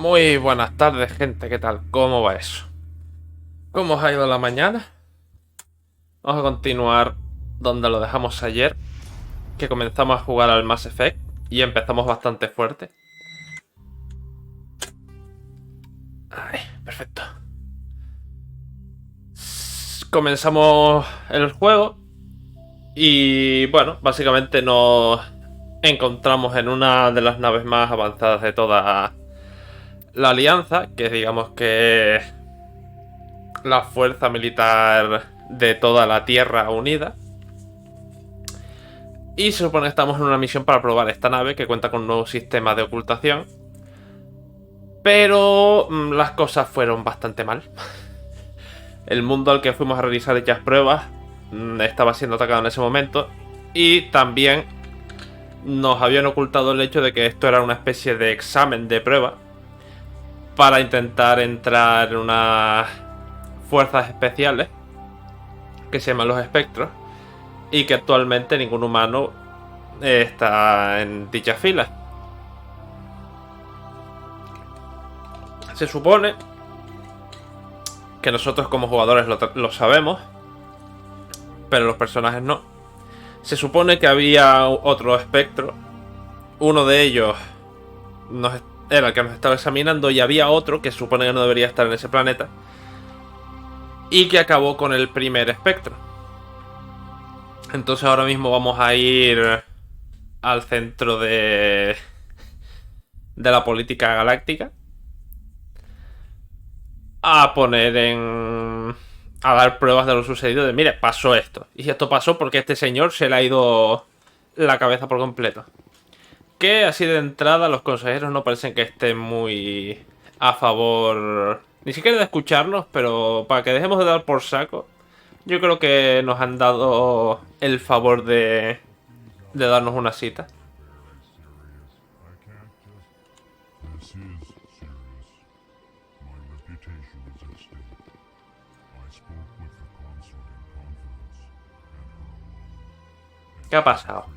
Muy buenas tardes, gente. ¿Qué tal? ¿Cómo va eso? ¿Cómo os ha ido la mañana? Vamos a continuar donde lo dejamos ayer, que comenzamos a jugar al Mass Effect y empezamos bastante fuerte. Ay, perfecto. Comenzamos el juego y bueno, básicamente nos encontramos en una de las naves más avanzadas de toda la Alianza, que digamos que la fuerza militar de toda la Tierra unida. Y se supone que estamos en una misión para probar esta nave que cuenta con un nuevo sistema de ocultación. Pero las cosas fueron bastante mal. El mundo al que fuimos a realizar dichas pruebas estaba siendo atacado en ese momento. Y también nos habían ocultado el hecho de que esto era una especie de examen de prueba para intentar entrar en unas fuerzas especiales que se llaman los espectros, y que actualmente ningún humano está en dicha fila. Se supone que nosotros como jugadores lo sabemos, pero los personajes no. Se supone que había otro espectro. Uno de ellos era el que nos estaba examinando, y había otro que se supone que no debería estar en ese planeta y que acabó con el primer espectro. Entonces ahora mismo vamos a ir al centro de la política galáctica a poner a dar pruebas de lo sucedido, de mire, pasó esto. Y esto pasó porque este señor se le ha ido la cabeza por completo. Que así de entrada los consejeros no parecen que estén muy a favor, ni siquiera de escucharnos, pero para que dejemos de dar por saco, yo creo que nos han dado el favor de darnos una cita. ¿Qué ha pasado?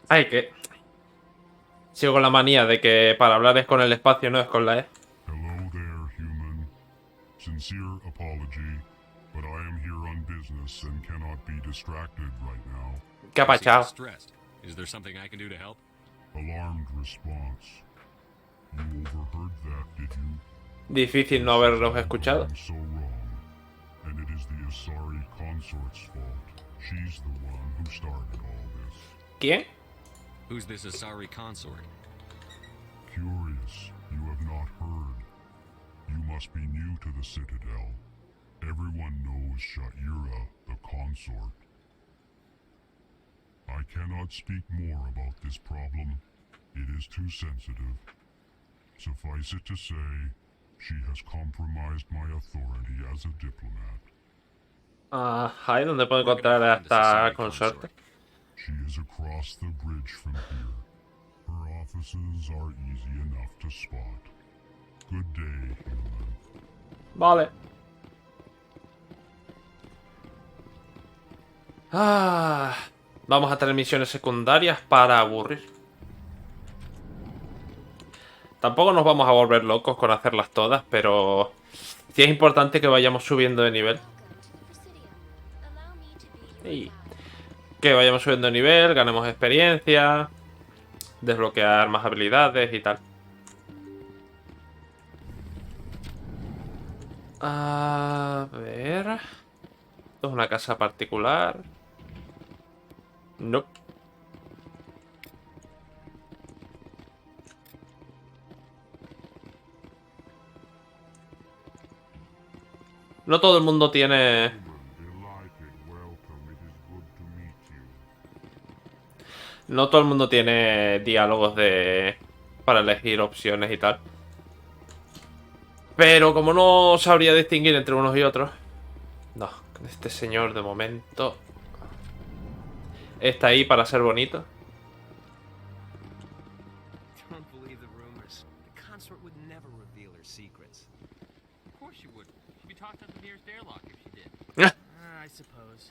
Ay, que sigo con la manía de que para hablar es con el espacio, no es con la E. Hello there, human. Sincere apology, but I am here on business and cannot be distracted right now. ¿Qué ha pasado? Is there something I can do to help? Alarmed response. You overheard that, did you? Difícil no haberlos escuchado. I'm so wrong. And it is the Asari consort's fault. She's the one who started all this. ¿Quién? Who's this Asari consort? Curious, you have not heard. You must be new to the Citadel. Everyone knows Sha'ira, the consort. I cannot speak more about this problem. It is too sensitive. Suffice it to say, she has compromised my authority as a diplomat. Ajá, ¿y dónde puedo encontrar a esta consorte? She is across the bridge from here. Her offices are easy enough to spot. Good day, human. Vale. Vamos a tener misiones secundarias para aburrir. Tampoco nos vamos a volver locos con hacerlas todas, pero sí es importante que vayamos subiendo de nivel. Y que vayamos subiendo de nivel, ganemos experiencia, desbloquear más habilidades y tal. A ver... Esto es una casa particular. No. No todo el mundo tiene... No todo el mundo tiene diálogos para elegir opciones y tal. Pero como no sabría distinguir entre unos y otros... No, este señor de momento... Está ahí para ser bonito. She'd be tossed out the nearest airlock if she did. I suppose.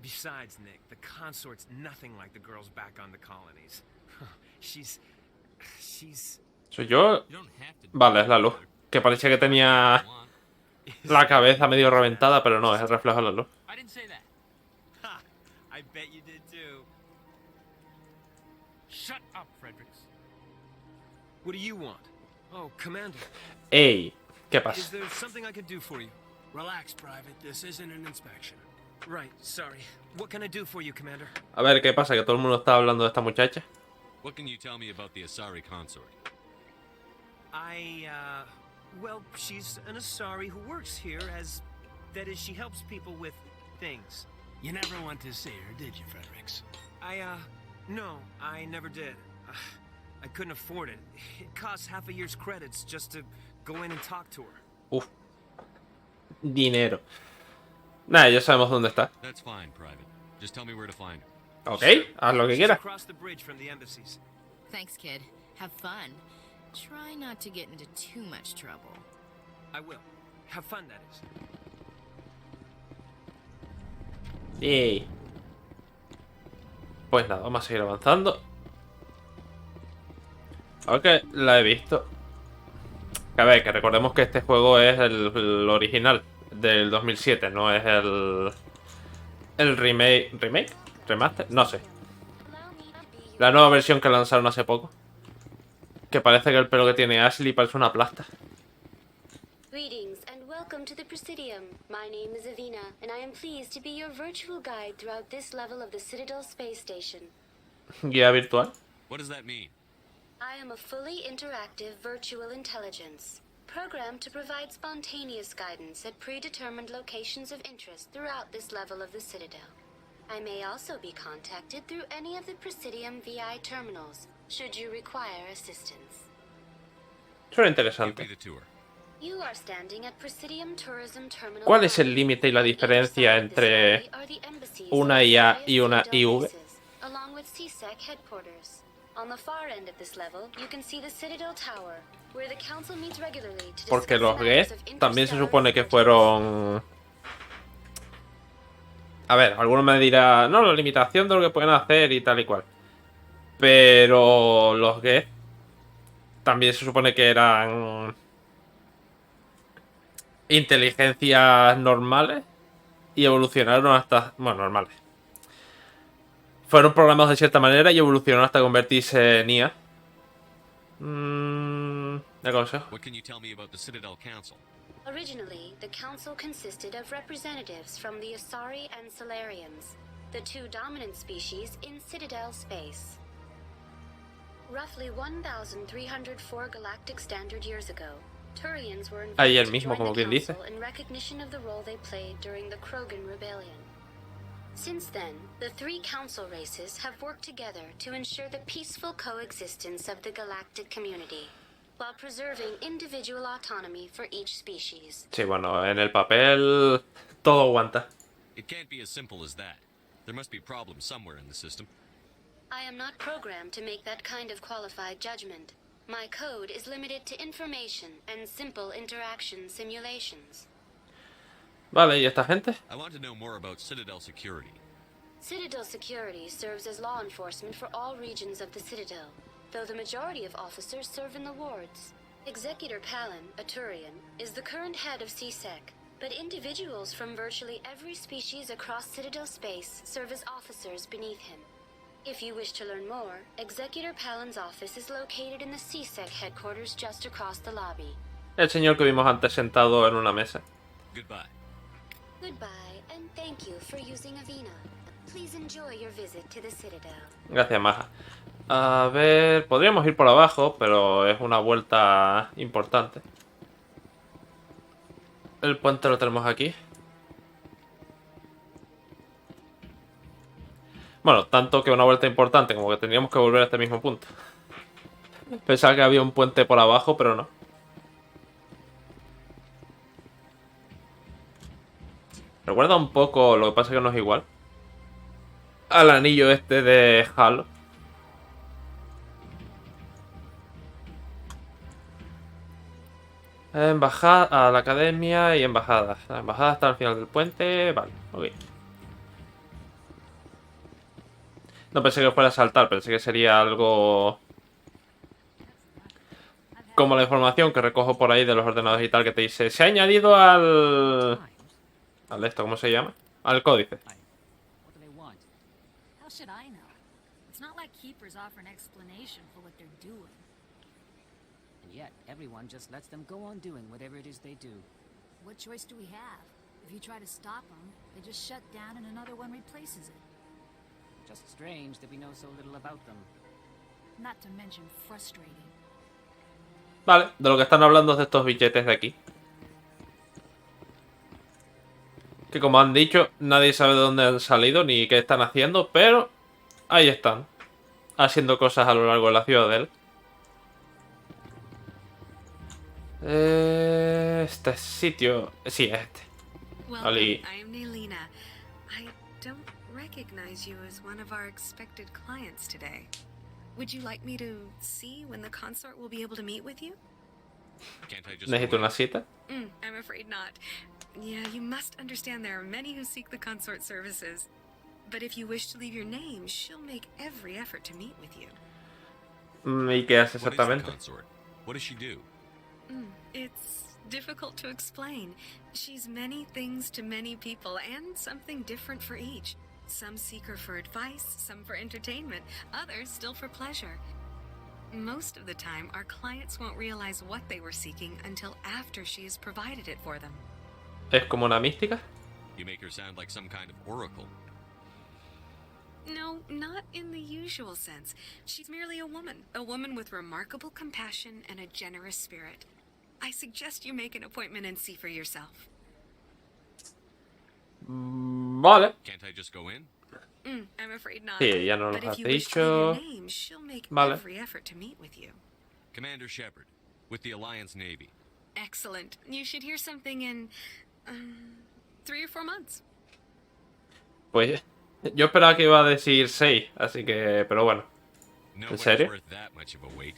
Besides, Nick, the consort's nothing like the girls back on the colonies. She's... ¿Soy yo? You don't have to. Vale, es la luz. Que parecía que tenía la cabeza medio reventada, pero no, es el reflejo de la luz. I didn't say that. Ha! I bet you did too. Shut up, Fredericks. What do you want? Oh, Commander. ¡Ey! ¿Qué Is pasa? there something I could do for you? Relax, Private. This isn't an inspection. Right, sorry. What can I do for you, Commander? A ver, ¿qué pasa? Que todo el mundo está hablando de esta muchacha. What can you tell me about the Asari consort? Well, she's an Asari who works here as... That is, she helps people with things. You never went to see her, did you, Fredericks? No, I never did. I couldn't afford it. It costs half a year's credits just to go in and talk to her. Uf. Dinero. Nada, ya sabemos dónde está. That's fine, Private. Just tell me where to find her. Ok, haz lo que She's quieras. across the bridge from the embassies. Thanks, kid. Have fun. Try not to get into too much trouble. I will. Have fun, that is. Yay. Pues nada, vamos a seguir avanzando. Ok, la he visto. A ver, que recordemos que este juego es el original del 2007, no es el remake. ¿Remake? ¿Remaster? No sé. La nueva versión que lanzaron hace poco. Que parece que el pelo que tiene Ashley parece una plasta. Greetings and welcome to the Presidium. My name is Avina, and I am pleased to be your virtual guide throughout this level of the Citadel Space Station. Guía virtual. What does that mean? I am a fully interactive virtual intelligence, programmed to provide spontaneous guidance at predetermined locations of interest throughout this level of the Citadel. I may also be contacted through any of the Presidium VI terminals, should you require assistance. Suena Give me interesante. the tour. You are standing at Presidium Tourism Terminal. ¿Cuál es el límite y la diferencia entre una IA y una IV? Along with CSEC headquarters. On the far end of this level, you can see the Citadel Tower, where the council meets regularly to Porque discuss los matters Geth of también se interstellar supone que importance. fueron... A ver, alguno me dirá, no, la limitación de lo que pueden hacer y tal y cual. Pero los Geth también se supone que eran inteligencias normales y evolucionaron hasta... Bueno, normales. Fueron programados de cierta manera y evolucionaron hasta convertirse en IA. ¿De consejo? What can you tell me about the Citadel Council? Originally, the council consisted of representatives from the Asari and Solarians, the two dominant species in Citadel space. Roughly 1,304 galactic standard years ago, Turians were Ahí el invited to mismo, join como the quien dice. council in recognition of the role they played during the Krogan Rebellion. Since then, the three council races have worked together to ensure the peaceful coexistence of the galactic community, while preserving individual autonomy for each species. Sí, bueno, en el papel todo aguanta. It can't be as simple as that. There must be problems somewhere in the system. I am not programmed to make that kind of qualified judgment. My code is limited to information and simple interaction simulations. Vale, ¿y esta gente? I want to know more about Citadel security. Citadel security serves as law enforcement for all regions of the Citadel, though the majority of officers serve in the wards. Executor Palin, a Turian, is the current head of CSEC, but individuals from virtually every species across Citadel space serve as officers beneath him. If you wish to learn more, Executor Palin's office is located in the CSEC headquarters just across the lobby. El señor que vimos antes sentado en una mesa. Goodbye. Goodbye, and thank you for using Avina. Please enjoy your visit to the Citadel. Gracias, maja. A ver, podríamos ir por abajo, pero es una vuelta importante. El puente lo tenemos aquí. Bueno, tanto que una vuelta importante como que tendríamos que volver a este mismo punto. Pensaba que había un puente por abajo, pero no. Recuerda un poco, lo que pasa es que no es igual, al anillo este de Halo. Embajada a la academia y embajadas. La embajada está al final del puente. Vale, ok. No pensé que fuera a saltar, pensé que sería algo como la información que recojo por ahí de los ordenadores y tal, que te dice, se ha añadido al esto, ¿cómo se llama? Al códice. What do they want? How should I know? It's not like keepers offer an explanation for what they're doing. And yet, everyone just lets them go on doing whatever it is they do. What choice do we have? If you try to stop them, they just shut down and another one replaces it. Just strange that we know so little about them. Not to mention frustrating. Vale, de lo que están hablando es de estos billetes de aquí. Que como han dicho, nadie sabe de dónde han salido ni qué están haciendo, pero ahí están. Haciendo cosas a lo largo de la Ciudadela. Este sitio... Sí, es este. Welcome. Ali. I am Nailina. I don't recognize you as one of our expected clients today. Would you like me to see when the consort will be able to meet with you? Can't I just Necesito go in? una cita. I'm afraid not. Yeah, you must understand there are many who seek the consort services. But if you wish to leave your name, she'll make every effort to meet with you. ¿Y qué hace What is the exactamente? consort? What does she do? It's difficult to explain. She's many things to many people, and something different for each. Some seek her for advice, some for entertainment, others still for pleasure. Most of the time, our clients won't realize what they were seeking until after she has provided it for them. ¿Es como una mística? You make her sound like some kind of oracle. No, not in the usual sense. She's merely a woman with remarkable compassion and a generous spirit. I suggest you make an appointment and see for yourself. Vale. Can't I just go in? I'm afraid not. Sí, ya nos But lo if has you wish to leave your dicho. name, she'll make Vale. every effort to meet with you. Commander Shepard, with the Alliance Navy. Excellent. You should hear something in 3 or 4 months. Pues yo esperaba que iba a decir 6, así que... Pero bueno. Nobody's serio? worth that much of a wait.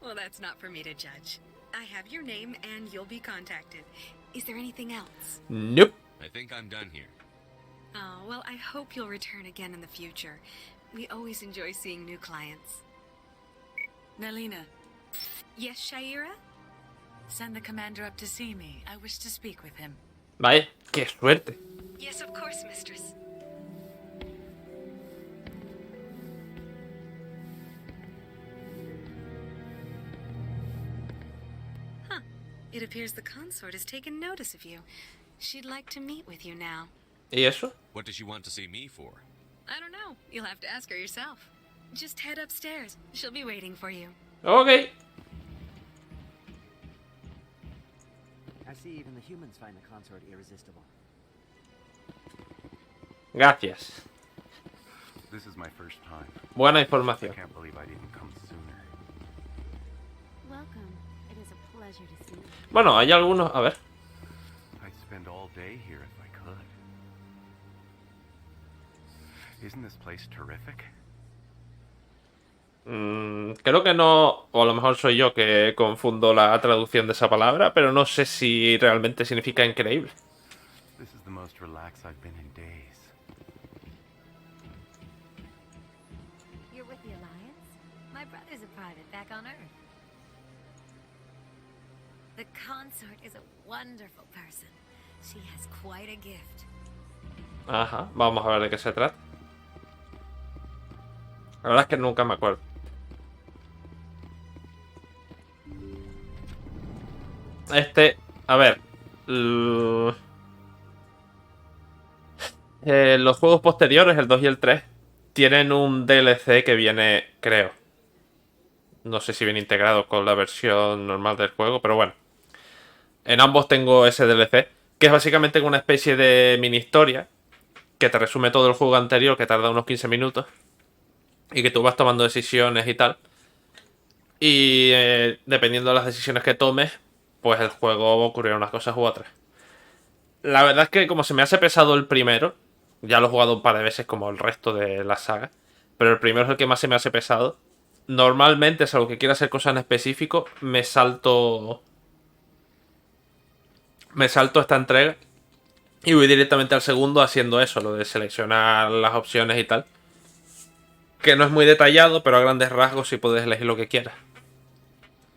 Well, that's not for me to judge. I have your name and you'll be contacted. Is there anything else? Nope. I think I'm done here. Oh, well, I hope you'll return again in the future. We always enjoy seeing new clients. Nalina, Yes, Shaira? send the commander up to see me. I wish to speak with him. Vaya, qué suerte. Yes, of course, mistress. Huh. It appears the consort has taken notice of you. She'd like to meet with you now. ¿Y eso? What does she want to see me for? I don't know. You'll have to ask her yourself. Just head upstairs. She'll be waiting for you. Ok. I see even the humans find the consort irresistible. Gracias. This is my first time. Buena I información. can't believe I didn't come sooner. Welcome. It is a pleasure to see you. Bueno, hay algunos... A ver. I'd spend all day here if I could. Isn't this place terrific? Creo que no... O a lo mejor soy yo que confundo la traducción de esa palabra, pero no sé si realmente significa increíble. This is the most relaxed I've been in days. You're with the Alliance? My brother's a private back on Earth. The consort is a wonderful person. She has quite a gift. Ajá, vamos a ver de qué se trata. La verdad es que nunca me acuerdo. A ver. Los juegos posteriores, el 2 y el 3, tienen un DLC que viene, creo. No sé si viene integrado con la versión normal del juego, pero bueno. En ambos tengo ese DLC, que es básicamente una especie de mini historia que te resume todo el juego anterior, que tarda unos 15 minutos. Y que tú vas tomando decisiones y tal. Y dependiendo de las decisiones que tomes, pues el juego va a ocurrir unas cosas u otras. La verdad es que como se me hace pesado el primero, ya lo he jugado un par de veces como el resto de la saga, pero el primero es el que más se me hace pesado. Normalmente, salvo que quiera hacer cosas en específico, me salto me salto esta entrega y voy directamente al segundo haciendo eso, lo de seleccionar las opciones y tal. Que no es muy detallado, pero a grandes rasgos sí puedes elegir lo que quieras.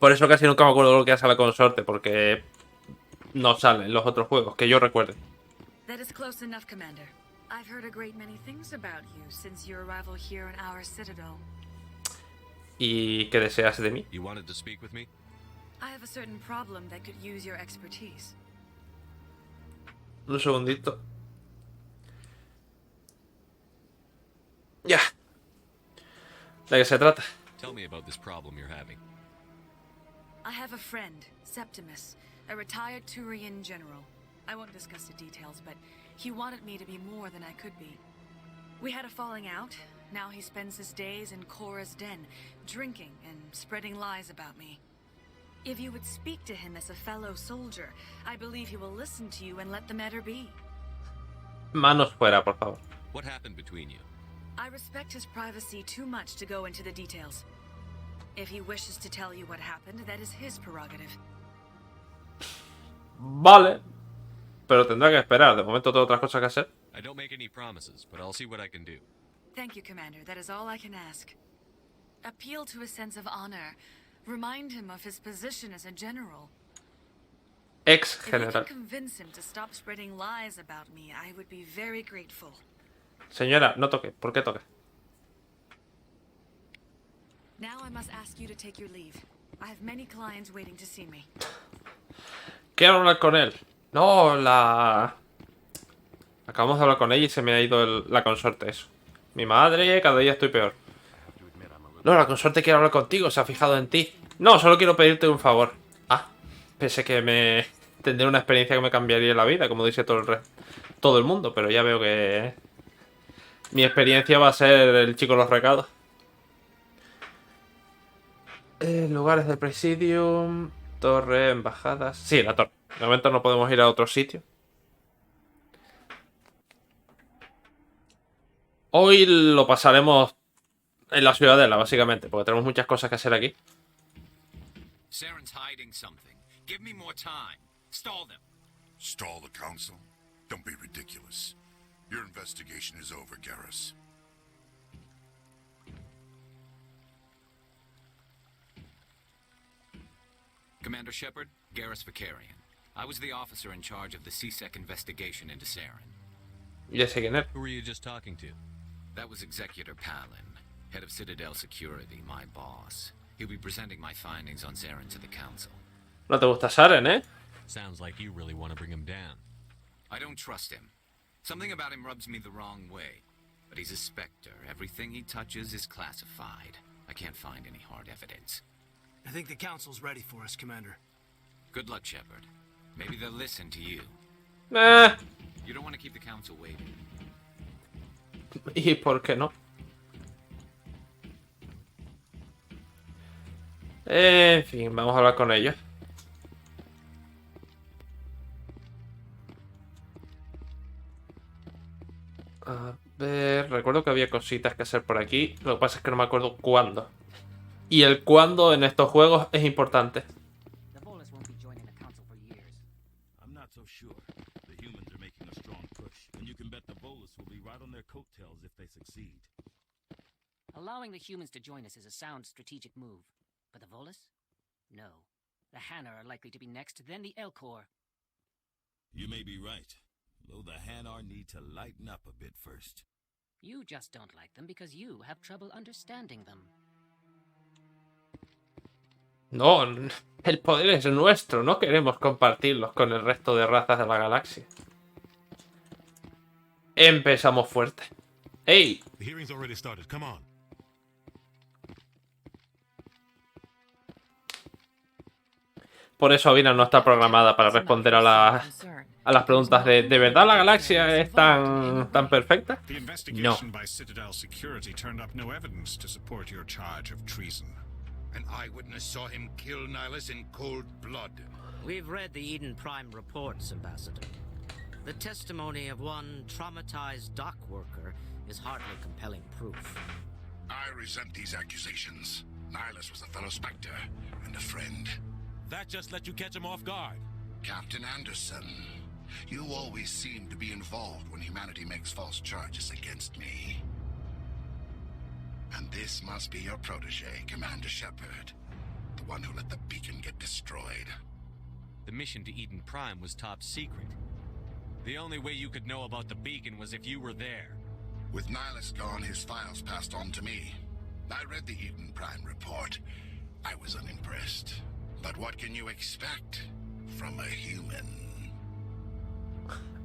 Por eso casi nunca me acuerdo lo que hace la consorte, porque no sale en los otros juegos, que yo recuerde. That is close enough, Commander. I've heard a great many things about you since your arrival here in our citadel. ¿Y qué deseas de mí? You wanted to speak with me? I have a certain problem that could use your expertise. Un segundito. Ya. ¿De qué se trata? Tell me about this problem you're having. I have a friend, Septimus, a retired Turian general. I won't discuss the details, but he wanted me to be more than I could be. We had a falling out. Now he spends his days in Cora's den, drinking and spreading lies about me. If you would speak to him as a fellow soldier, I believe he will listen to you and let the matter be. Manos fuera, por favor. What happened between you? I respect his privacy too much to go into the details. If he wishes to tell you what happened, that is his prerogative. Vale. Pero tendrá que esperar. De momento tengo otras cosas que hacer. I don't make any promises, but I'll see what I can do. Thank you, Commander. That is all I can ask. Appeal to his sense of honor. Remind him of his position as a general. Ex If you general. can convince him to stop spreading lies about me, I would be very grateful. Señora, no toque. ¿Por qué toque? Now I must ask you to take your leave. I have many clients waiting to see me. Quiero hablar con él. No, acabamos de hablar con ella y se me ha ido la consorte, eso. Mi madre, cada día estoy peor. No, la consorte quiere hablar contigo, se ha fijado en ti. No, solo quiero pedirte un favor. Ah, pensé que me tendré una experiencia que me cambiaría la vida, como dice todo el mundo, pero ya veo que mi experiencia va a ser el chico de los recados. Lugares del presidium, torre, embajadas. Sí, la torre. De momento no podemos ir a otro sitio. Hoy lo pasaremos en la Ciudadela, básicamente, porque tenemos muchas cosas que hacer aquí. Saren's hiding something. Give me more time. Stall them. Stall the council? Don't be ridiculous. Your investigation is over, Garrus. Commander Shepard, Garrus Vicarian. I was the officer in charge of the CSEC investigation into Saren. Ya sé quién es. Who were you just talking to? That was Executor Palin, head of Citadel Security, my boss. He'll be presenting my findings on Saren to the council. No te gusta Saren, ¿eh? Sounds like you really want to bring him down. I don't trust him. Something about him rubs me the wrong way. But he's a Spectre. Everything he touches is classified. I can't find any hard evidence. I think the council's ready for us, Commander. Good luck, Shepard. Maybe they'll listen to you. Nah. You don't want to keep the council waiting. ¿Y por qué no? En fin, vamos a hablar con ellos. A ver, recuerdo que había cositas que hacer por aquí. Lo que pasa es que no me acuerdo cuándo. Y el cuándo en estos juegos es importante. I'm not so sure. The humans are making a strong push, and you can bet the Volus will be right on their coattails if they succeed. Allowing the humans to join us is a sound strategic move. But the Volus? No. The Hanar are likely to be next, then the Elcor. You may be right, though the Hanar need to lighten up a bit first. You just don't like them because you have trouble understanding them. No, el poder es nuestro. No queremos compartirlos con el resto de razas de la galaxia. Empezamos fuerte. ¡Ey! The hearing's already started. Come on. Por eso Avina no está programada para responder a las preguntas de verdad la galaxia es tan perfecta? The No. investigation by Citadel Security turned up no evidence to support your charge of treason. An eyewitness saw him kill Nihilus in cold blood. We've read the Eden Prime reports, Ambassador. The testimony of one traumatized dock worker is hardly compelling proof. I resent these accusations. Nihilus was a fellow Spectre and a friend. That just let you catch him off guard. Captain Anderson. You always seem to be involved when humanity makes false charges against me. And this must be your protege, Commander Shepard. The one who let the beacon get destroyed. The mission to Eden Prime was top secret. The only way you could know about the beacon was if you were there. With Nihilus gone, his files passed on to me. I read the Eden Prime report. I was unimpressed. But what can you expect from a human?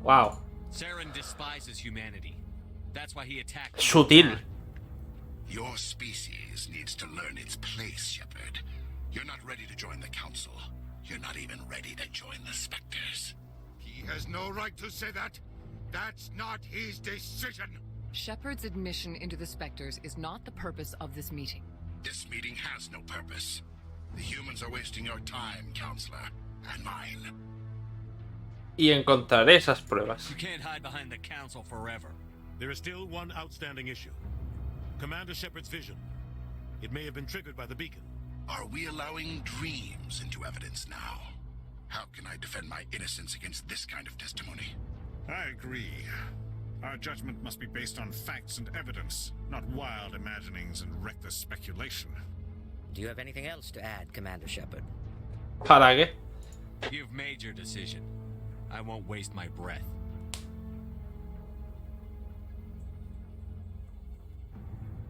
Wow. Saren despises humanity. That's why he attacked. Sutil. Your species needs to learn its place, Shepard. You're not ready to join the Council. You're not even ready to join the Spectres. He has no right to say that. That's not his decision. Shepard's admission into the Spectres is not the purpose of this meeting. This meeting has no purpose. The humans are wasting your time, Counselor, and mine. Y encontraré esas pruebas. You can't hide behind the Council forever. There is still one outstanding issue. Commander Shepard's vision. It may have been triggered by the beacon. Are we allowing dreams into evidence now? How can I defend my innocence against this kind of testimony? I agree. Our judgment must be based on facts and evidence, not wild imaginings and reckless speculation. Do you have anything else to add, Commander Shepard? ¿Para qué? You've made your decision. I won't waste my breath.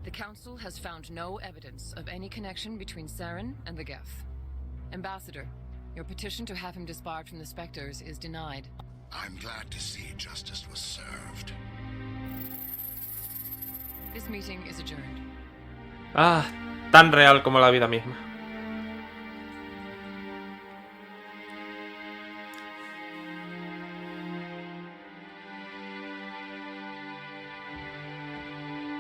The Council has found no evidence of any connection between Saren and the Geth. Ambassador, your petition to have him disbarred from the Spectres is denied. I'm glad to see justice was served. This meeting is adjourned. Ah, tan real como la vida misma.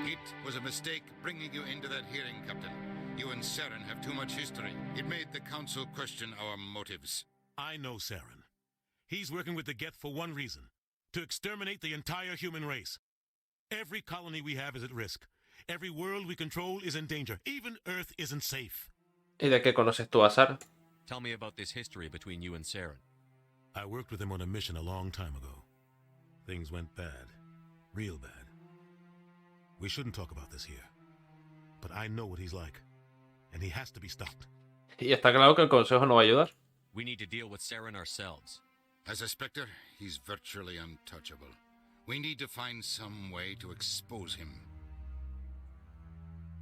It was a mistake bringing you into that hearing, Captain. You and Saren have too much history. It made the Council question our motives. I know Saren. He's working with the Geth for one reason. To exterminate the entire human race. Every colony we have is at risk. Every world we control is in danger. Even Earth isn't safe. ¿Y de qué conoces tú a Saren? Tell me about this history between you and Saren. I worked with him on a mission a long time ago. Things went bad. Real bad. We shouldn't talk about this here. But I know what he's like. And he has to be stopped. Y está claro que el Consejo no va a ayudar. We need to deal with Saren ourselves. As a Spectre, he's virtually untouchable. We need to find some way to expose him.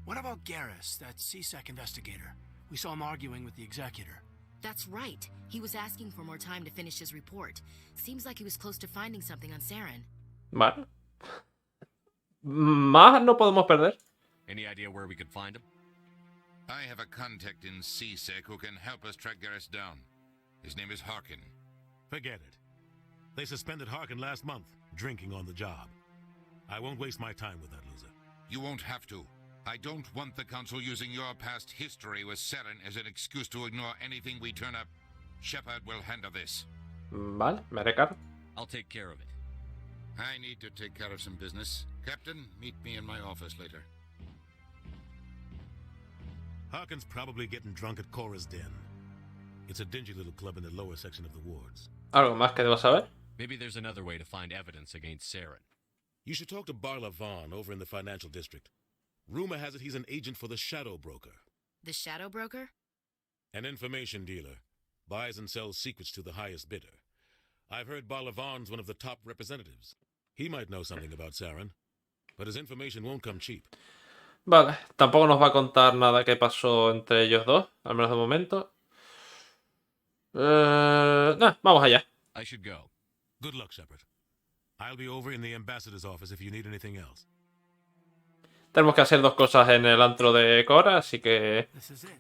What about Garrus, that CSEC investigator? We saw him arguing with the Executor. That's right. He was asking for more time to finish his report. Seems like he was close to finding something on Saren. Vale. Más no podemos perder. Any idea where we could find him? I have a contact in CSEC who can help us track Garrus down. His name is Harkin. Forget it. They suspended Harkin last month, drinking on the job. I won't waste my time with that loser. You won't have to. I don't want the Council using your past history with Saren as an excuse to ignore anything we turn up. Shepard will handle this. Vale, me haré cargo. I'll take care of it. I need to take care of some business. Captain, meet me in my office later. Harkin's probably getting drunk at Cora's Den. It's a dingy little club in the lower section of the wards. ¿Algo más que debo saber? Maybe there's another way to find evidence against Saren. You should talk to Barla Vaughn over in the financial district. Rumor has it he's an agent for the Shadow Broker. The Shadow Broker? An information dealer. Buys and sells secrets to the highest bidder. I've heard Barla Vaughn's one of the top representatives. He might know something about Saren, but his information won't come cheap. Vale, tampoco nos va a contar nada que pasó entre ellos dos, al menos de momento. Vamos allá. I should go. Good luck, Shepard. I'll be over in the ambassador's office if you need anything else. Tenemos que hacer dos cosas en el antro de Cora, así que... This is it.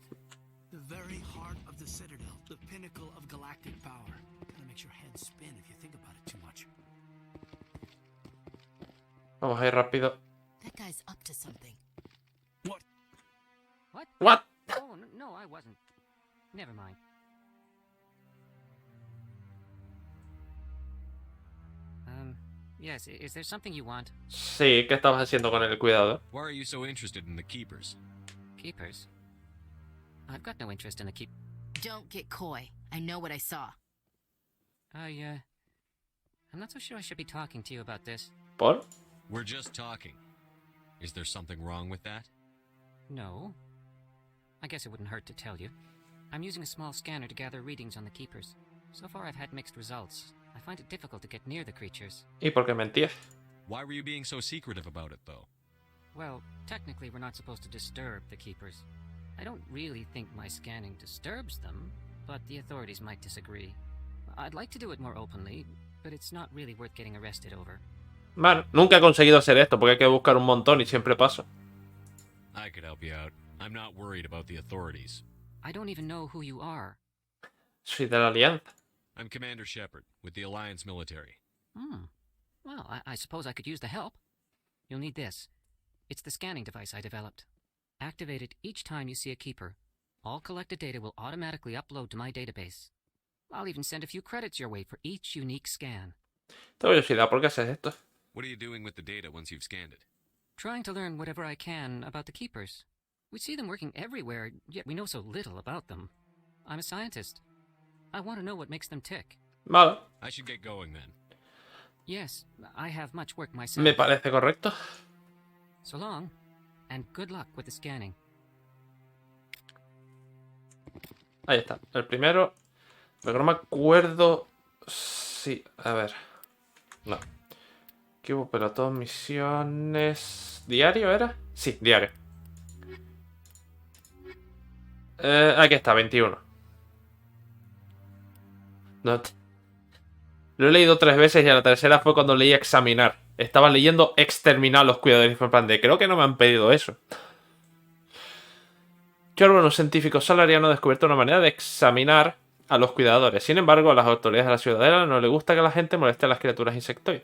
The very heart of the Citadel, the pinnacle of galactic power. Kinda makes your head spin if you think about it too much. Vamos a ir rápido. That guy's up to something. What? What? What? Oh, no, I wasn't. Never mind. Yes, is there something you want? Sí, ¿qué estabas haciendo con el cuidado? Why are you so interested in the Keepers? Keepers? I've got no interest in the keep... Don't get coy. I know what I saw. I'm not so sure I should be talking to you about this. ¿Por? We're just talking. Is there something wrong with that? No. I guess it wouldn't hurt to tell you. I'm using a small scanner to gather readings on the keepers. So far I've had mixed results. I find it difficult to get near the creatures. ¿Y por qué mentías? Why were you being so secretive about it, though? Well, technically we're not supposed to disturb the keepers. I don't really think my scanning disturbs them, but the authorities might disagree. I'd like to do it more openly, but it's not really worth getting arrested over. Bueno, nunca he conseguido hacer esto porque hay que buscar un montón y siempre paso. I could help you out. I'm not worried about the authorities. I don't even know who you are. Soy de la Alianza. I'm Commander Shepard, with the Alliance military. Well, I suppose I could use the help. You'll need this. It's the scanning device I developed. Activate it each time you see a keeper. All collected data will automatically upload to my database. I'll even send a few credits your way for each unique scan. Tengo curiosidad, ¿por qué haces esto? What are you doing with the data once you've scanned it? Trying to learn whatever I can about the keepers. We see them working everywhere, yet we know so little about them. I'm a scientist. I want to know what makes them tick. Vale. I should get going then. Yes, I have much work myself. Me parece correcto. So long, and good luck with the scanning. Ahí está, el primero. Pero no me acuerdo. Sí, a ver. No. ¿Qué hubo? Pero todas misiones. ¿Diario era? Sí, diario. Aquí está, 21. No. Lo he leído 3 veces y a la tercera fue cuando leí examinar. Estaba leyendo exterminar los cuidadores y fue en plan de creo que no me han pedido eso. Chorbo, un científico salariano, ha descubierto una manera de examinar a los cuidadores. Sin embargo, a las autoridades de la Ciudadela no le gusta que la gente moleste a las criaturas insectoides.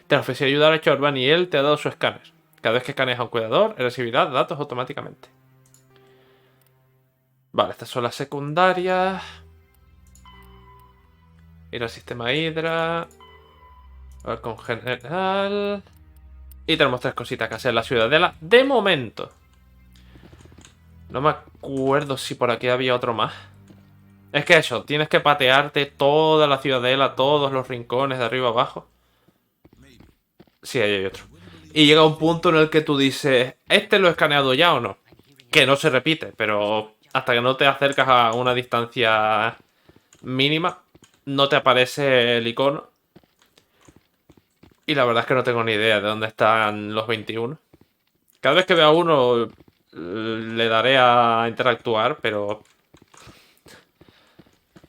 Te ofrecí ayudar a Chorban y él te ha dado su escáner. Cada vez que escaneas a un cuidador, recibirá datos automáticamente. Vale, estas son las secundarias. Ir al sistema Hydra. A ver con general. Y tenemos 3 cositas que hacer en la Ciudadela. De momento. No me acuerdo si por aquí había otro más. Es que eso, tienes que patearte toda la Ciudadela, todos los rincones de arriba abajo. Sí, ahí hay otro. Y llega un punto en el que tú dices, ¿este lo he escaneado ya o no? Que no se repite, pero hasta que no te acercas a una distancia mínima, no te aparece el icono. Y la verdad es que no tengo ni idea de dónde están los 21. Cada vez que vea uno le daré a interactuar, pero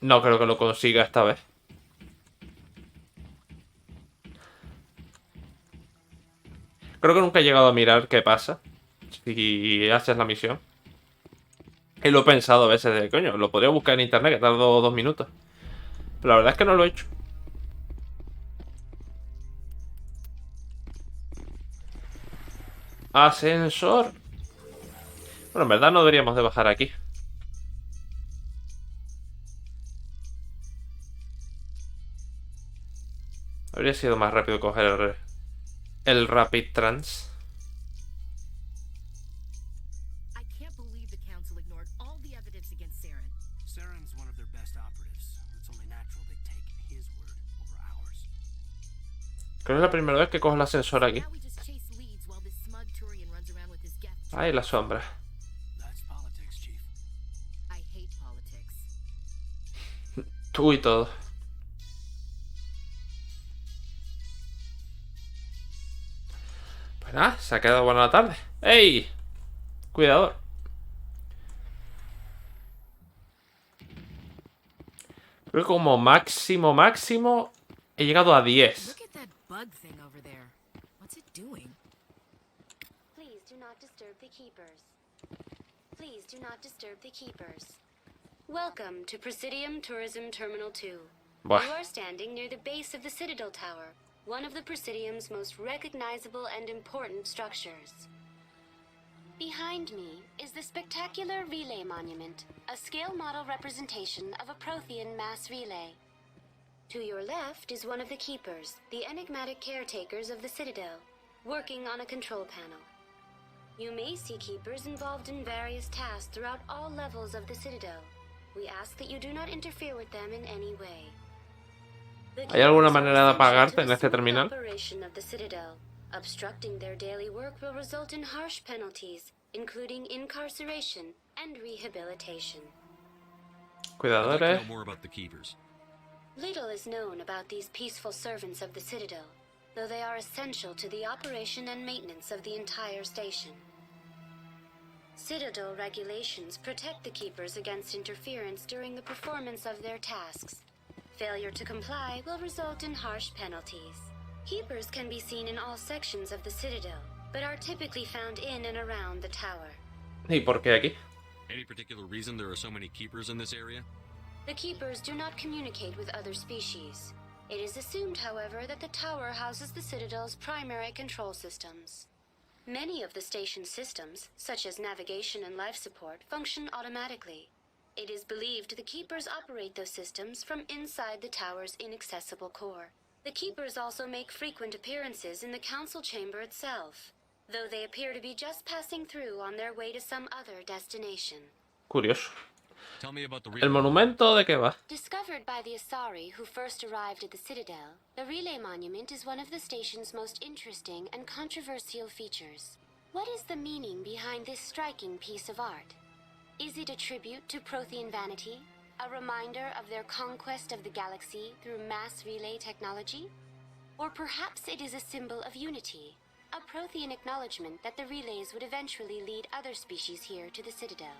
no creo que lo consiga esta vez. Creo que nunca he llegado a mirar qué pasa si haces la misión. Y lo he pensado a veces de, coño, lo podría buscar en internet, que tardo 2 minutos. Pero la verdad es que no lo he hecho. Ascensor. Bueno, en verdad no deberíamos de bajar aquí. Habría sido más rápido coger el Rapid Trans. I can't believe the council ignored all the evidence against Saren. Saren's one of their best operatives. It's only natural they take his word over ours. Creo que es la primera vez que cojo el ascensor aquí. Now we just chase leads while this smug Turian runs around with his geth. Ahí la sombra. That's politics, Chief. I hate politics. Tú y todo. Pues nada, se ha quedado buena la tarde. ¡Ey! Cuidador. Creo que como máximo he llegado a 10. Look at that bug thing over there. What's it doing? Please do not disturb the keepers. Please do not disturb the keepers. Welcome to Presidium Tourism Terminal 2. Buah. You are standing near the base of the Citadel Tower, one of the Presidium's most recognizable and important structures. Behind me is the spectacular Relay Monument, a scale model representation of a Prothean mass relay. To your left is one of the Keepers, the enigmatic caretakers of the Citadel, working on a control panel. You may see Keepers involved in various tasks throughout all levels of the Citadel. We ask that you do not interfere with them in any way. ¿Hay alguna manera de apagarte en este terminal? Operation of the Citadel. Obstructing their daily work will result in harsh penalties, including incarceration and rehabilitation. I'd like to know Cuidadores. more about the keepers. Little is known about these peaceful servants of the Citadel, though they are essential to the operation and maintenance of the entire station. Citadel regulations protect the keepers against interference during the performance of their tasks. Failure to comply will result in harsh penalties. Keepers can be seen in all sections of the Citadel, but are typically found in and around the tower. ¿Y por qué aquí? Any particular reason there are so many keepers in this area? The keepers do not communicate with other species. It is assumed, however, that the tower houses the Citadel's primary control systems. Many of the station's systems, such as navigation and life support, function automatically. It is believed the keepers operate those systems from inside the tower's inaccessible core. The keepers also make frequent appearances in the council chamber itself, though they appear to be just passing through on their way to some other destination. Curioso. Tell me about the ¿El monumento de qué va? Discovered by the Asari who first arrived at the Citadel, the Relay Monument is one of the station's most interesting and controversial features. What is the meaning behind this striking piece of art? Is it a tribute to Prothean vanity? A reminder of their conquest of the galaxy through mass relay technology? Or perhaps it is a symbol of unity, a Prothean acknowledgement that the relays would eventually lead other species here to the Citadel.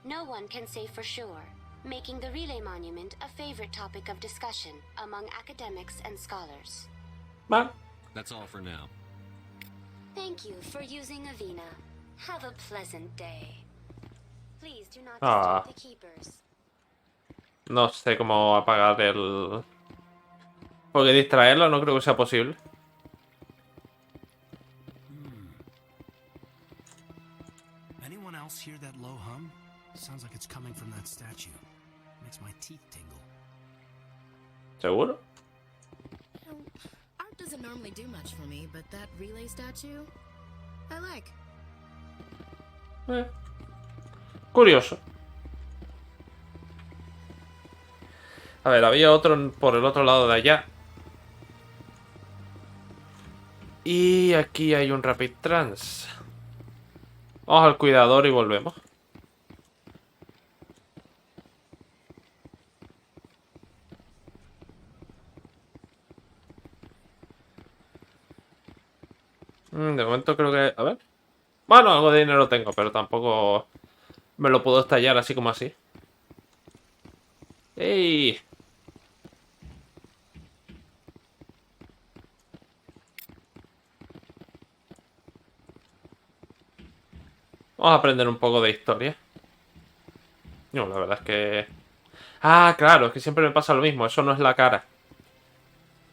No one can say for sure, making the Relay Monument a favorite topic of discussion among academics and scholars. Vale. That's all for now. Thank you for using Avina. Have a pleasant day. Please do not Ah. disturb the keepers. No sé cómo apagar el... Porque distraerlo no creo que sea posible. Anyone else hear that low hum? Sounds like it's coming from that statue. Makes my teeth tingle. ¿Seguro? Art doesn't normally do much for me, but that relay statue, I like. Curioso. A ver, había otro por el otro lado de allá. Y aquí hay un Rapid Trans. Vamos al cuidador y volvemos. De momento creo que... A ver. Bueno, algo de dinero tengo, pero tampoco me lo puedo estallar así como así. ¡Ey! Vamos a aprender un poco de historia. No, la verdad es que... Ah, claro, es que siempre me pasa lo mismo. Eso no es la cara.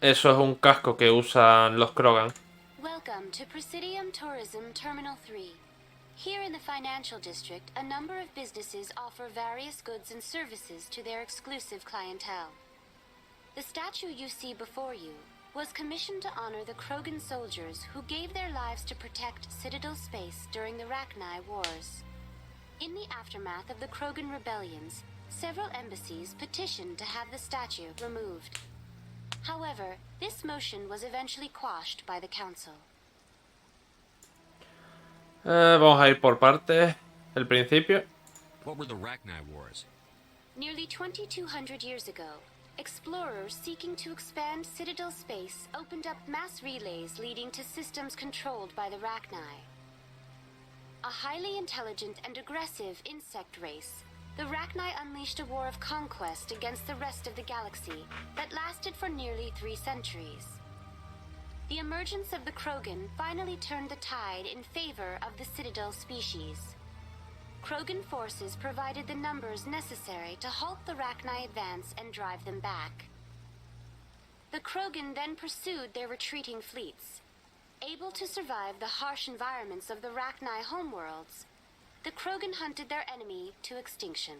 Eso es un casco que usan los Krogan. Welcome to Presidium Tourism Terminal 3. Here in the financial district, a number of businesses offer various goods and services to their exclusive clientele. The statue you see before you was commissioned to honor the Krogan soldiers who gave their lives to protect Citadel space during the Rachni Wars. In the aftermath of the Krogan rebellions, several embassies petitioned to have the statue removed. However, this motion was eventually quashed by the council. Vamos a ir por partes. El principio. What were the Rachni Wars? Nearly 2,200 years ago, explorers seeking to expand Citadel space opened up mass relays leading to systems controlled by the Rachni. A highly intelligent and aggressive insect race, the Rachni unleashed a war of conquest against the rest of the galaxy that lasted for nearly 3 centuries. The emergence of the Krogan finally turned the tide in favor of the Citadel species. Krogan forces provided the numbers necessary to halt the Rachni advance and drive them back. The Krogan then pursued their retreating fleets. Able to survive the harsh environments of the Rachni homeworlds, the Krogan hunted their enemy to extinction.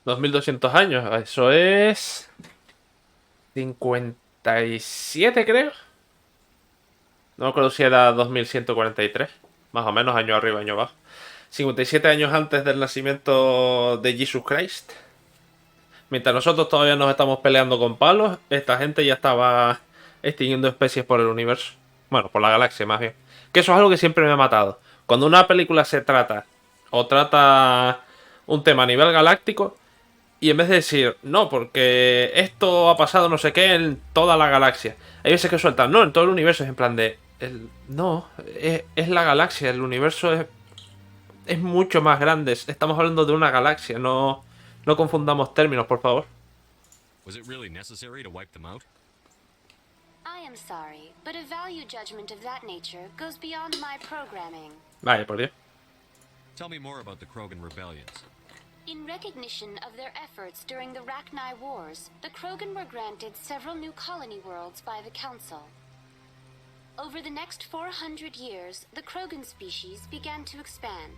2200 años. Eso es... 57, creo. No me acuerdo si era 2143. Más o menos, año arriba, año abajo. 57 años antes del nacimiento de Jesus Christ. Mientras nosotros todavía nos estamos peleando con palos, esta gente ya estaba extinguiendo especies por el universo. Bueno, por la galaxia más bien. Que eso es algo que siempre me ha matado. Cuando una película se trata o trata un tema a nivel galáctico, y en vez de decir, no, porque esto ha pasado no sé qué en toda la galaxia, hay veces que sueltan, no, en todo el universo, es en plan de, no, es la galaxia, el universo es mucho más grande, estamos hablando de una galaxia, no confundamos términos, por favor. Was it really necessary to wipe them out? I am sorry, but a value judgment of that nature goes beyond my programming. Vaya, por Dios. Tell me more about the Krogan rebellions. In recognition of their efforts during the Rachni Wars, the Krogan were granted several new colony worlds by the Council. Over the next 400 years, the Krogan species began to expand.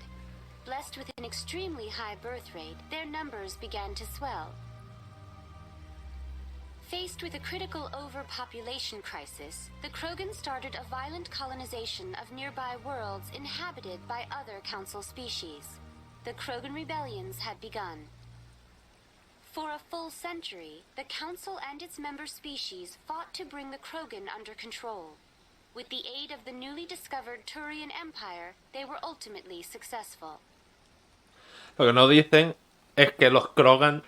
Blessed with an extremely high birth rate, their numbers began to swell. Faced with a critical overpopulation crisis, the Krogan started a violent colonization of nearby worlds inhabited by other Council species. The Krogan rebellions had begun. For a full century, the Council and its member species fought to bring the Krogan under control. With the aid of the newly discovered Turian Empire, they were ultimately successful. Lo que no dicen es que los Krogan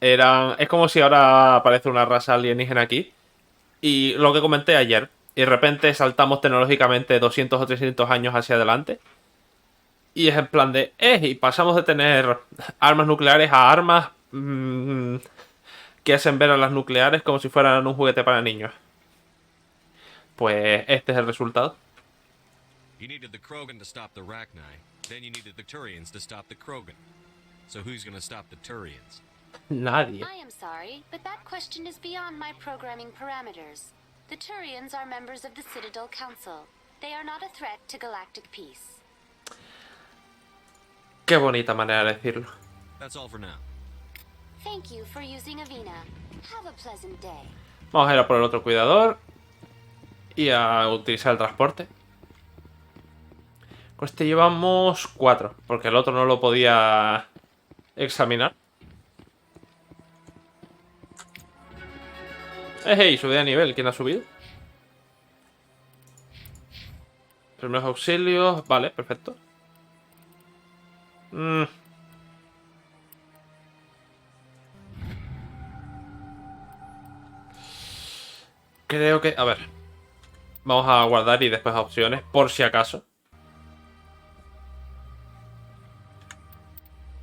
eran... Es como si ahora aparece una raza alienígena aquí. Y lo que comenté ayer. Y de repente saltamos tecnológicamente 200 o 300 años hacia adelante. Y es en plan de... y pasamos de tener armas nucleares a armas... que hacen ver a las nucleares como si fueran un juguete para niños. Pues este es el resultado. You needed the Krogan to stop the Rachni, then you needed the Turians to stop the Krogan. So who's gonna stop the Turians? Nadie. I am sorry, but that question is beyond my programming parameters. The Turians are members of the Citadel Council. They are not a threat to galactic peace. Qué bonita manera de decirlo. That's all for now. Thank you for using Avina. Have a pleasant day. Vamos a ir a por el otro cuidador. Y a utilizar el transporte. Con este llevamos 4. Porque el otro no lo podía examinar. Hey, subí de nivel. ¿Quién ha subido? Primeros auxilios. Vale, perfecto. Creo que... A ver. Vamos a guardar y después a opciones, por si acaso.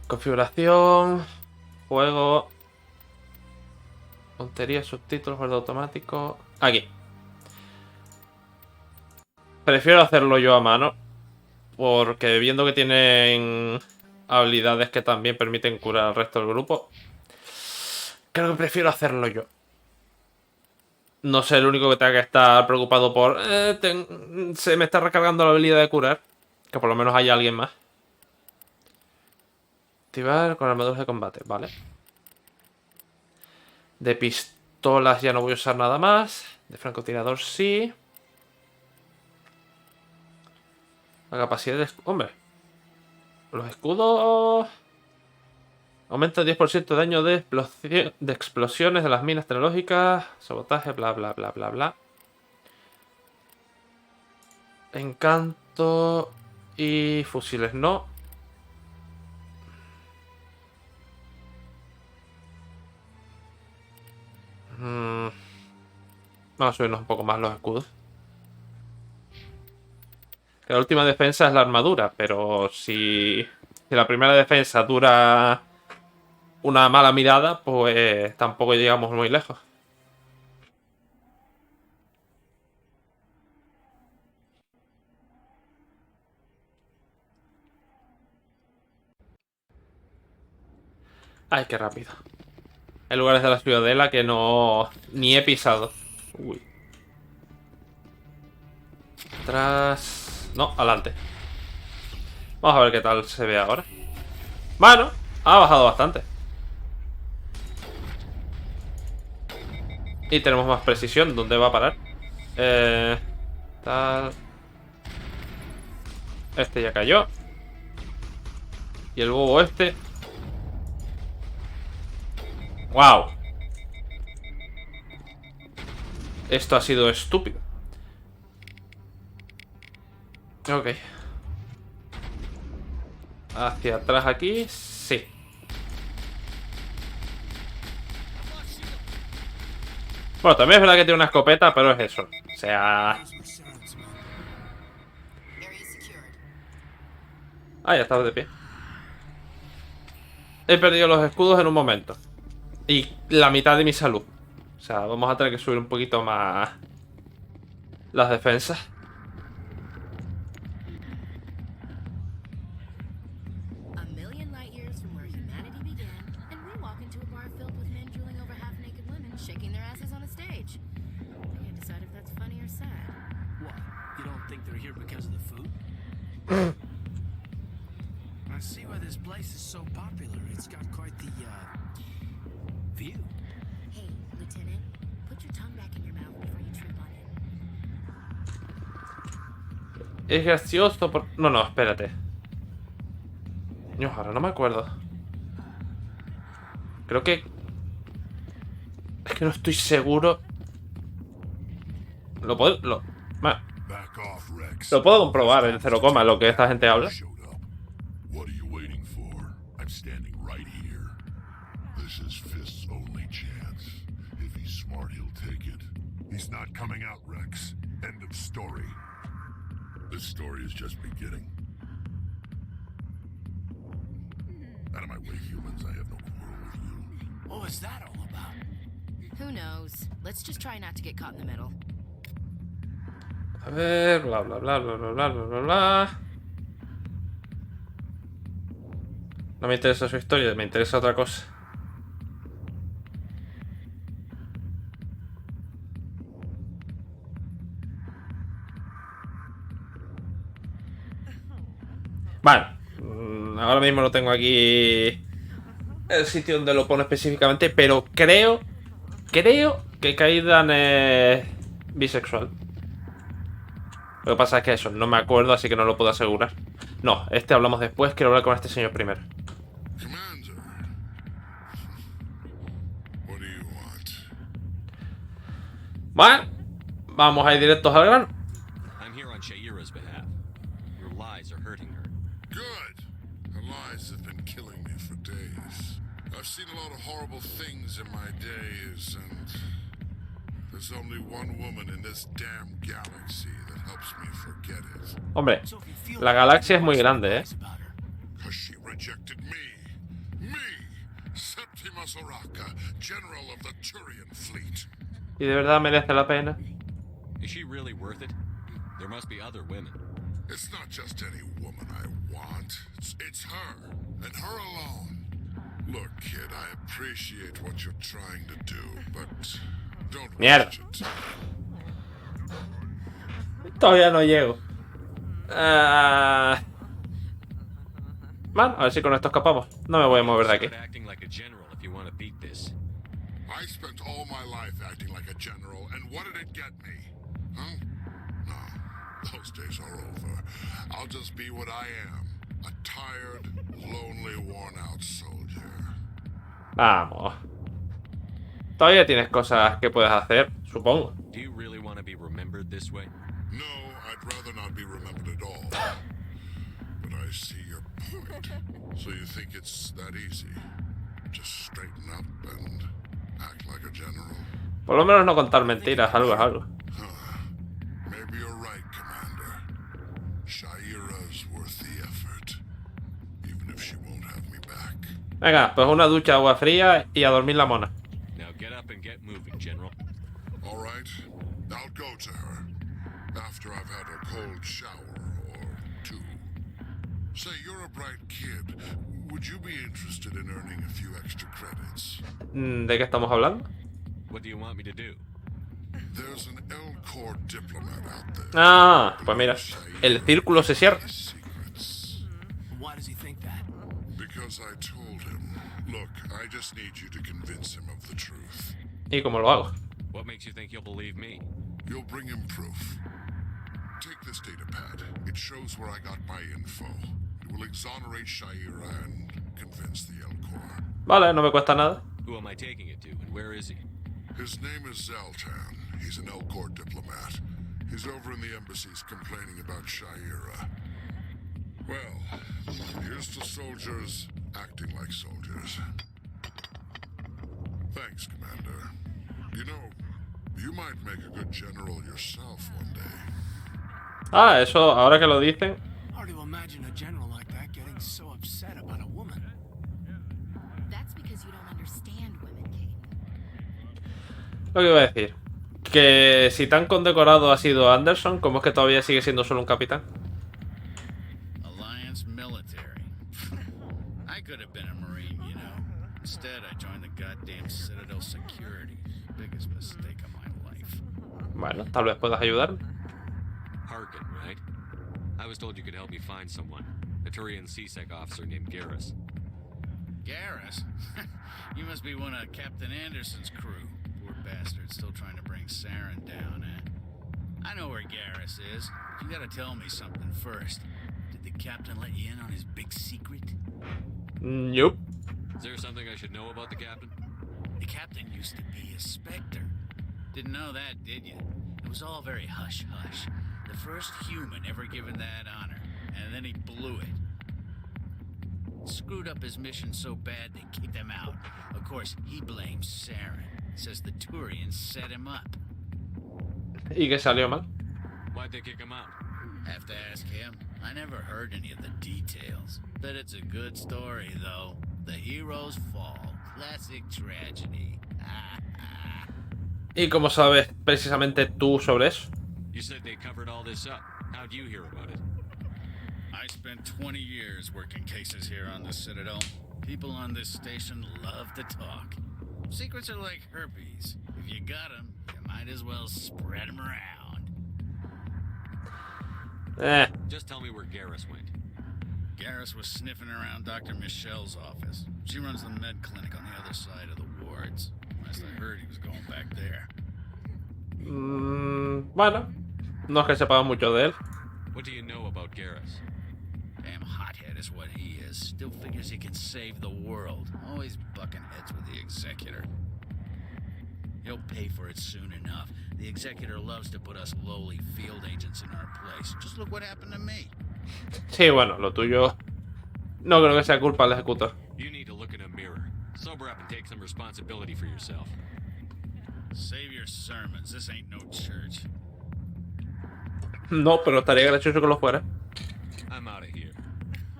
Configuración. Juego. Tontería, subtítulos, guarda automático. Aquí. Prefiero hacerlo yo a mano. Porque viendo que tienen habilidades que también permiten curar al resto del grupo, creo que prefiero hacerlo yo. No sé, el único que tenga que estar preocupado por... se me está recargando la habilidad de curar. Que por lo menos haya alguien más. Activar con armaduras de combate, vale. De pistolas ya no voy a usar nada más. De francotirador sí. La capacidad de... Hombre. Los escudos... Aumenta 10% de daño de explosiones de las minas tecnológicas. Sabotaje, bla, bla, bla, bla, bla. Encanto. Y fusiles no. Vamos a subirnos un poco más los escudos. Que la última defensa es la armadura. Pero si la primera defensa dura... una mala mirada, pues tampoco llegamos muy lejos. Ay, qué rápido. Hay lugares de la Ciudadela que no... ni he pisado. Uy. Atrás... No, adelante. Vamos a ver qué tal se ve ahora. Bueno, ha bajado bastante. Y tenemos más precisión. ¿Dónde va a parar? Tal. Este ya cayó. Y el bobo este. ¡Wow! Esto ha sido estúpido. Ok. Hacia atrás aquí, sí. Bueno, también es verdad que tiene una escopeta, pero es eso. O sea... Ah, ya estaba de pie. He perdido los escudos en un momento. Y la mitad de mi salud. O sea, vamos a tener que subir un poquito más las defensas. I see why this place is so popular. It's got quite the view. Hey, Lieutenant, put your tongue back in your mouth before you trip on it. Es gracioso por... No, no, espérate. No, ahora no me acuerdo. Creo que... Es que no estoy seguro. Lo puedo... Lo puedo comprobar en 0, lo que esta gente habla. What are you waiting for? I'm standing right here. This is Fist's only chance. If he's smart, he'll take it. He's not coming out, Rex. End of story. This story is just beginning. Out of my way, humans. I have no quarrel with you. What was that all about? Who knows? Let's just try not to get caught in the middle. A ver, bla bla bla bla bla bla bla bla. No me interesa su historia, me interesa otra cosa. Vale. Ahora mismo no tengo aquí el sitio donde lo pone específicamente, pero creo que Kaidan es bisexual. Lo que pasa es que eso, no me acuerdo, así que no lo puedo asegurar. No, hablamos después, quiero hablar con este señor primero. Vale, vamos a ir directos al grano. I'm here on Shaira's behalf. Your lies are hurting her. Good. Her lies have been killing me for days. I've seen a lot of horrible things in my days, and there's only one woman in this damn galaxy that helps me forget it. Hombre, la galaxia es muy grande, ¿eh? Because she rejected me. Me, Septimus Oraka, General of the Turian Fleet. ¿Y de verdad merece la pena? Is she really worth it? There must be other women. It's not just any woman I want. It's her, and her alone. Look, kid, I appreciate what you're trying to do, but don't Mierda. rush it. Todavía no llego. Vale, a ver si con esto escapamos. No me voy a mover de aquí. I spent all my life acting like a general, and what did it get me? Huh? No, those days are over. I'll just be what I am. A tired, lonely, worn-out soldier. Vamos. Todavía tienes cosas que puedes hacer, supongo. Do you really want to be remembered this way? No, I'd rather not be remembered at all. But I see your point. So you think it's that easy? Just straighten up and act like a general? Por lo menos no contar mentiras, algo es algo. Maybe you're right, Commander. Shaira's worth the effort. Even if she won't have me back. Venga, pues una ducha de agua fría y a dormir la mona. Now get up and get moving, General. All right, I'll go to her after I've had a cold shower or two. Say, you're a bright kid. Would you be interested in earning a few extra credits? ¿De qué estamos hablando? What do you want me to do? There's an L-Corps diplomat out there. Ah, pues mira, el círculo se cierra. Why does he think that? Because I told him, look, I just need you to convince him of the truth. ¿Y cómo lo hago? What makes you think he'll believe me? You'll bring him proof. Take this data pad. It shows where I got my info. It will exonerate Shaira and convince the L-Corps. Vale, no me cuesta nada. Who am I taking it to, and where is he? His name is Zaltan. He's an Elcor diplomat. He's over in the embassies complaining about Shaira. Well, here's to soldiers acting like soldiers. Thanks, Commander. You know, you might make a good general yourself one day. Ah, eso, ahora que lo dicen. Hard to imagine a general like that getting so upset about a woman. That's because you don't understand women, Kate. Lo que iba a decir. Que si tan condecorado ha sido Anderson, ¿cómo es que todavía sigue siendo solo un capitán? Alliance military. I could have been a Marine, you know. Instead, I joined the goddamn Citadel security. Biggest mistake of my life. Bueno, tal vez puedas ayudarme. Harkin, right? I was told you could help me find someone. A Turian CSEC officer named Garrus. Garrus? You must be one of Captain Anderson's crew. Poor bastard, still trying to bring Saren down, eh? I know where Garrus is. You gotta tell me something first. Did the captain let you in on his big secret? Nope. Is there something I should know about the captain? The captain used to be a Spectre. Didn't know that, did you? It was all very hush-hush. The first human ever given that honor, and then he blew it. Screwed up his mission so bad they kicked him out. Of course, he blames Saren. Says the Turians set him up. ¿Y qué salió mal? Why'd they kick him out? Have to ask him. I never heard any of the details. Bet it's a good story, though. The heroes fall. Classic tragedy. ¿Y cómo sabes precisamente tú sobre eso? You said they covered all this up. How'd you hear about it? I spent 20 years working cases here on the Citadel. People on this station love to talk. Secrets are like herpes. If you got them, you might as well spread them around. Just tell me where Garrus went. Garrus was sniffing around Dr. Michelle's office. She runs the med clinic on the other side of the wards. Last I heard, he was going back there. Bueno, no es que sepamos mucho de él. What do you know about Garrus? Damn hothead is what he is. Still figures he can save the world. Always bucking heads with the Executor. He'll pay for it soon enough. The Executor loves to put us lowly field agents in our place. Just look what happened to me. Sí, bueno, lo tuyo no creo que sea culpa del ejecutor. You need to look in a mirror. Sober up and take some responsibility for yourself. Save your sermons. This ain't no church. No, pero estaría gracioso que lo fuera. I'm out of here.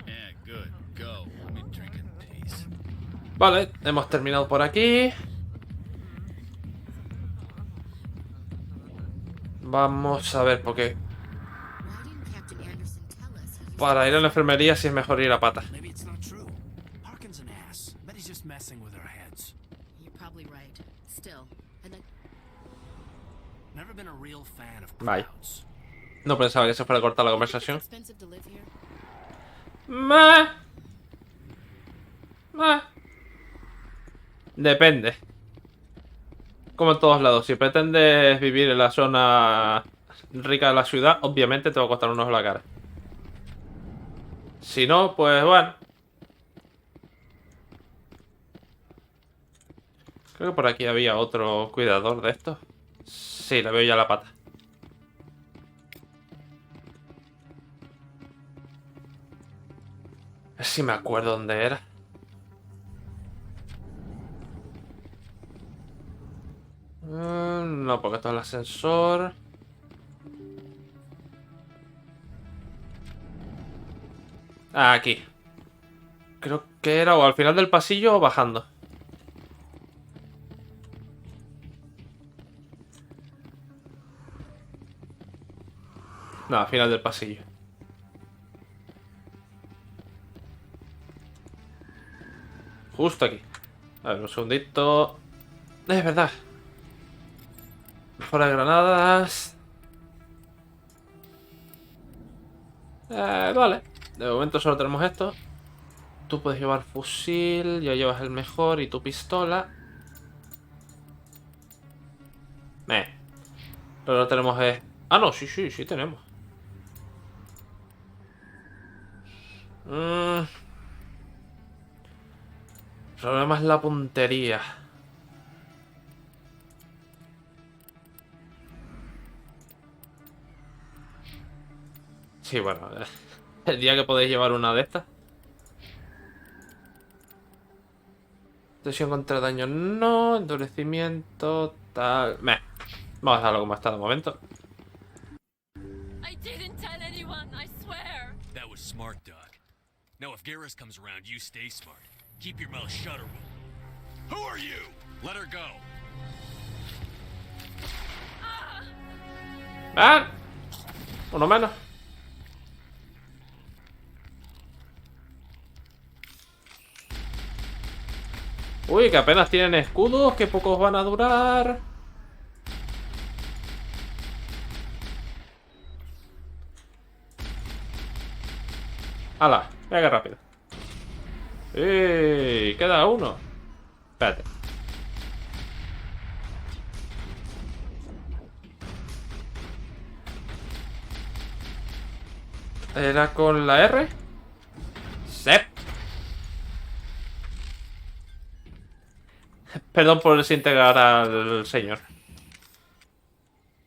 Yeah, good. Go. Let me drink in peace. Vale, hemos terminado por aquí. Vamos a ver, porque para ir a la enfermería sí es mejor ir a pata. Vaya. No pensaba que se fuera a cortar la conversación. Depende. Como en todos lados. Si pretendes vivir en la zona rica de la ciudad, obviamente te va a costar un ojo la cara. Si no, pues bueno. Creo que por aquí había otro cuidador de estos. Sí, le veo ya la pata. A ver si me acuerdo dónde era. No, porque esto es el ascensor. Ah, aquí. Creo que era o al final del pasillo o bajando. No, al final del pasillo. Justo aquí. A ver, un segundito. Es verdad. Mejora de granadas. Vale. De momento solo tenemos esto. Tú puedes llevar fusil. Ya llevas el mejor y tu pistola. Pero no tenemos... Ah, no, sí tenemos. problema es la puntería. Sí, bueno, el día que podéis llevar una de estas. Protección contra daño no, endurecimiento, tal. Vamos a dejarlo como está de momento. I didn't tell anyone, I swear. That was smart, Doc. Now if Garrus comes around, you stay smart. Keep your mouth shut or we'll... Who are you? Let her go. ¡Ah! Uno menos. Uy, que apenas tienen escudos, que pocos van a durar. ¡Hala! Mira qué rápido. ¡Ey! Queda uno. Espérate. ¿Era con la R? ¡Sep! Perdón por desintegrar al señor.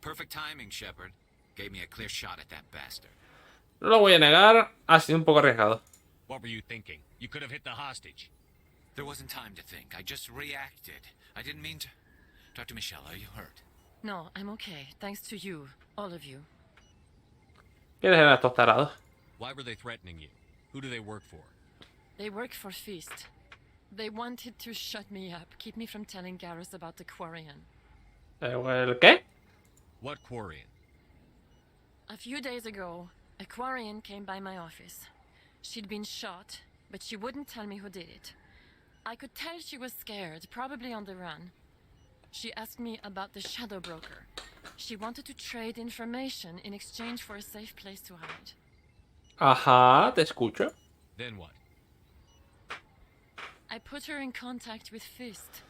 Perfect timing, Shepard. Gave me a clear shot at that bastard. No lo voy a negar, ha sido un poco arriesgado. What were you thinking? You could have hit the hostage. There wasn't time to think. I just reacted. I didn't mean to... Dr. Michelle, are you hurt? No, I'm okay, thanks to you, all of you. ¿Quiénes eran estos tarados? Why were they threatening you? Who do they work for? They work for Feast. They wanted to shut me up, keep me from telling Garrus about the Quarian. ¿El qué? What Quarian? A few days ago, a Quarian came by my office. She'd been shot, but she wouldn't tell me who did it. I could tell she was scared, probably on the run. She asked me about the Shadow Broker. She wanted to trade information in exchange for a safe place to hide. Ajá, te escucho. Then what? I put her in contact with Fist.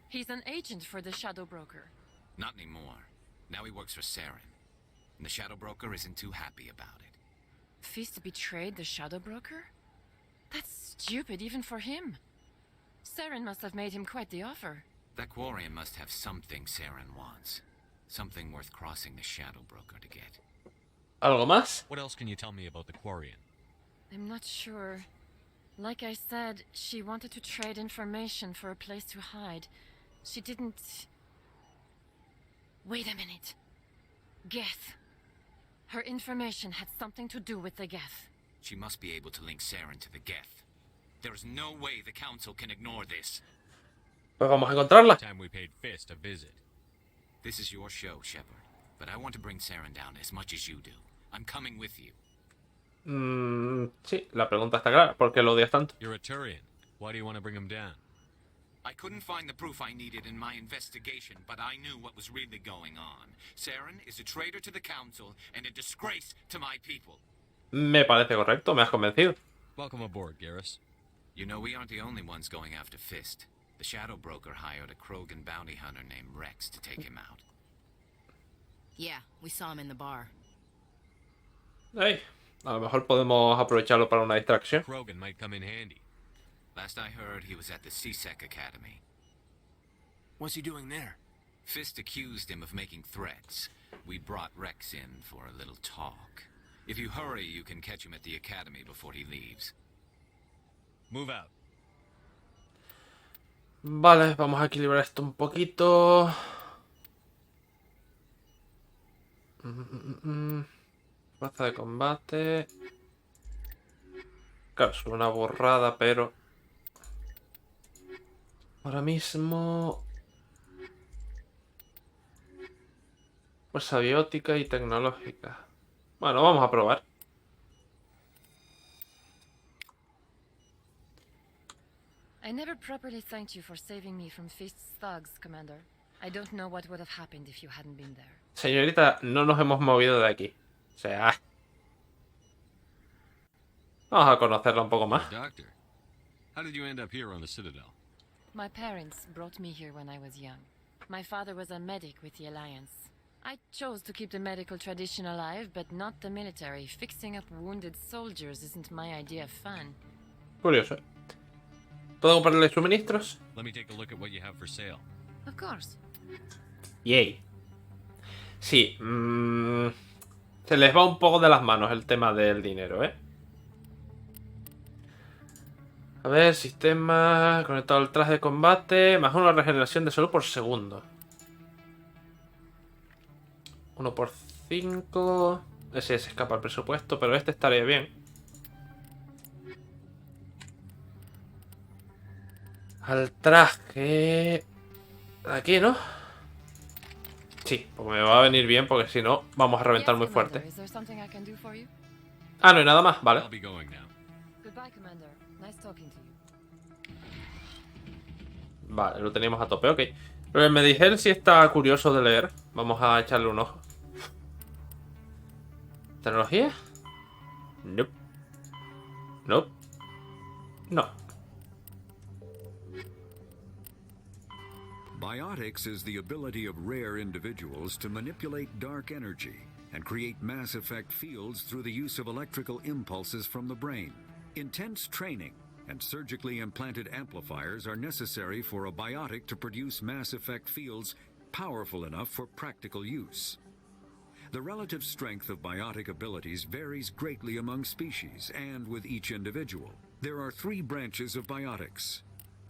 He's an agent for the Shadow Broker. Not anymore. Now he works for Saren. And the Shadow Broker isn't too happy about it. Fist betrayed the Shadow Broker? That's stupid even for him. Saren must have made him quite the offer. That Quarian must have something Saren wants. Something worth crossing the Shadow Broker to get. ¿Algo más? What else can you tell me about the Quarian? I'm not sure. Like I said, she wanted to trade information for a place to hide. She didn't... Wait a minute. Geth. Her information had something to do with the Geth. She must be able to link Saren to the Geth. There's no way the Council can ignore this. Pues vamos a encontrarla. Time we paid Fist a visit. This is your show, Shepard. But I want to bring Saren down as much as you do. I'm coming with you. Sí, la pregunta está clara. ¿Por qué lo odias tanto? You're a Turian. Why do you want to bring him down? I couldn't find the proof I needed in my investigation, but I knew what was really going on. Saren is a traitor to the Council and a disgrace to my people. Me parece correcto, me has convencido. Welcome aboard, Garrus. You know, we aren't the only ones going after Fist. The Shadow Broker hired a Krogan bounty hunter named Rex to take him out. Yeah, we saw him in the bar. Hey, a lo mejor podemos aprovecharlo para una distracción. Krogan might come in handy. Last I heard, he was at the CSEC Academy. What's he doing there? Fist accused him of making threats. We brought Rex in for a little talk. If you hurry, you can catch him at the Academy before he leaves. Move out. Vale, vamos a equilibrar esto un poquito. Plaza de combate. Claro, es una borrada, pero... Ahora mismo... Fuerza biótica y tecnológica. Bueno, vamos a probar. I never properly thanked you for saving me from Fist's thugs, Commander. I don't know what would have happened if you hadn't been there. Señorita, no nos hemos movido de aquí. O sea... Vamos a conocerla un poco más. Doctor, how did you end up here on the Citadel? My parents brought me here when I was young. My father was a medic with the Alliance. I chose to keep the medical tradition alive, but not the military. Fixing up wounded soldiers isn't my idea of fun. Curioso. ¿Puedo comprarle suministros? Let me take a look at what you have for sale. Of course. Yay. Sí. Se les va un poco de las manos el tema del dinero, ¿eh? A ver, sistema conectado al traje de combate. Más una regeneración de salud por segundo. 1 por 5. Ese se escapa al presupuesto, pero este estaría bien. Al traje... Aquí, ¿no? Sí, pues me va a venir bien porque si no vamos a reventar muy fuerte. Ah, no hay nada más, vale. Vale, lo teníamos a tope, ok. Pero me dije él si está curioso de leer. Vamos a echarle un ojo. ¿Tecnología? Nope. Nope. No. Biotics is the ability of rare individuals to manipulate dark energy and create mass effect fields through the use of electrical impulses from the brain. Intense training and surgically implanted amplifiers are necessary for a biotic to produce mass effect fields powerful enough for practical use. The relative strength of biotic abilities varies greatly among species and with each individual. There are 3 branches of biotics.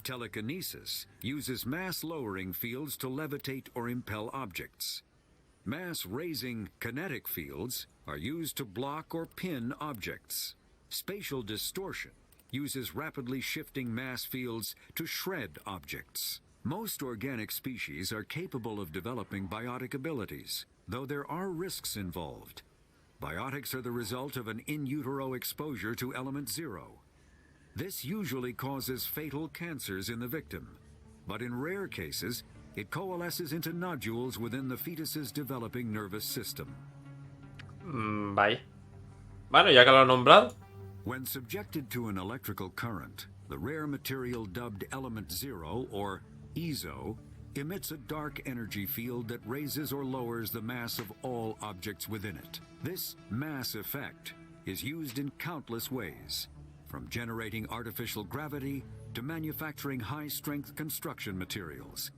Telekinesis uses mass-lowering fields to levitate or impel objects. Mass-raising kinetic fields are used to block or pin objects. Spatial distortion uses rapidly shifting mass fields to shred objects. Most organic species are capable of developing biotic abilities, though there are risks involved. Biotics are the result of an in utero exposure to element 0. This usually causes fatal cancers in the victim, but in rare cases, it coalesces into nodules within the fetus's developing nervous system. Vaya. Bueno, ya que lo he nombrado. When subjected to an electrical current, the rare material dubbed element 0, or EZO, emits a dark energy field that raises or lowers the mass of all objects within it. This mass effect is used in countless ways, from generating artificial gravity to manufacturing high-strength construction materials.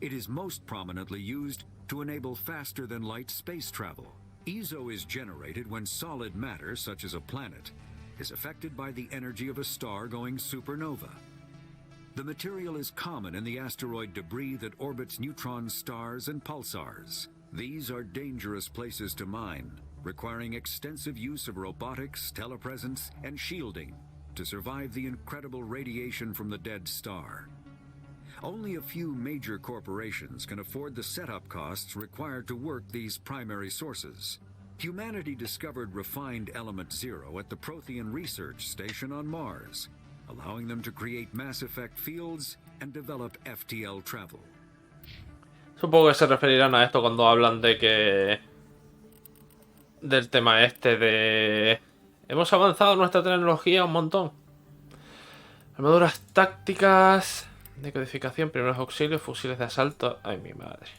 It is most prominently used to enable faster-than-light space travel. EZO is generated when solid matter, such as a planet, is affected by the energy of a star going supernova. The material is common in the asteroid debris that orbits neutron stars and pulsars. These are dangerous places to mine, requiring extensive use of robotics, telepresence, and shielding to survive the incredible radiation from the dead star. Only a few major corporations can afford the setup costs required to work these primary sources. Humanity discovered refined element 0 at the Prothean Research Station on Mars, allowing them to create mass effect fields and develop FTL travel. Supongo que se referirán a esto cuando hablan de que... del tema este de... Hemos avanzado en nuestra tecnología un montón. Armaduras tácticas, decodificación, primeros auxilios, fusiles de asalto. Ay, mi madre.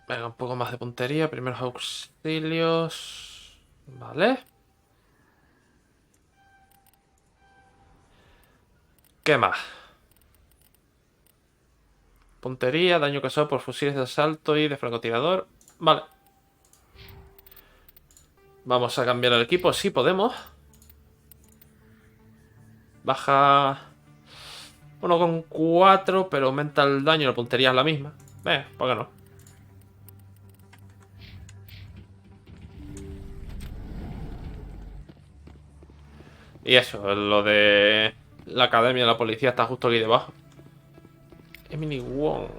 Venga, un poco más de puntería, primeros auxilios. Vale. ¿Qué más? Puntería, daño causado por fusiles de asalto y de francotirador. Vale. Vamos a cambiar el equipo, si podemos. Baja 1,4, pero aumenta el daño y la puntería es la misma. ¿Por qué no? Y eso, lo de la academia de la policía está justo aquí debajo. Emily Wong.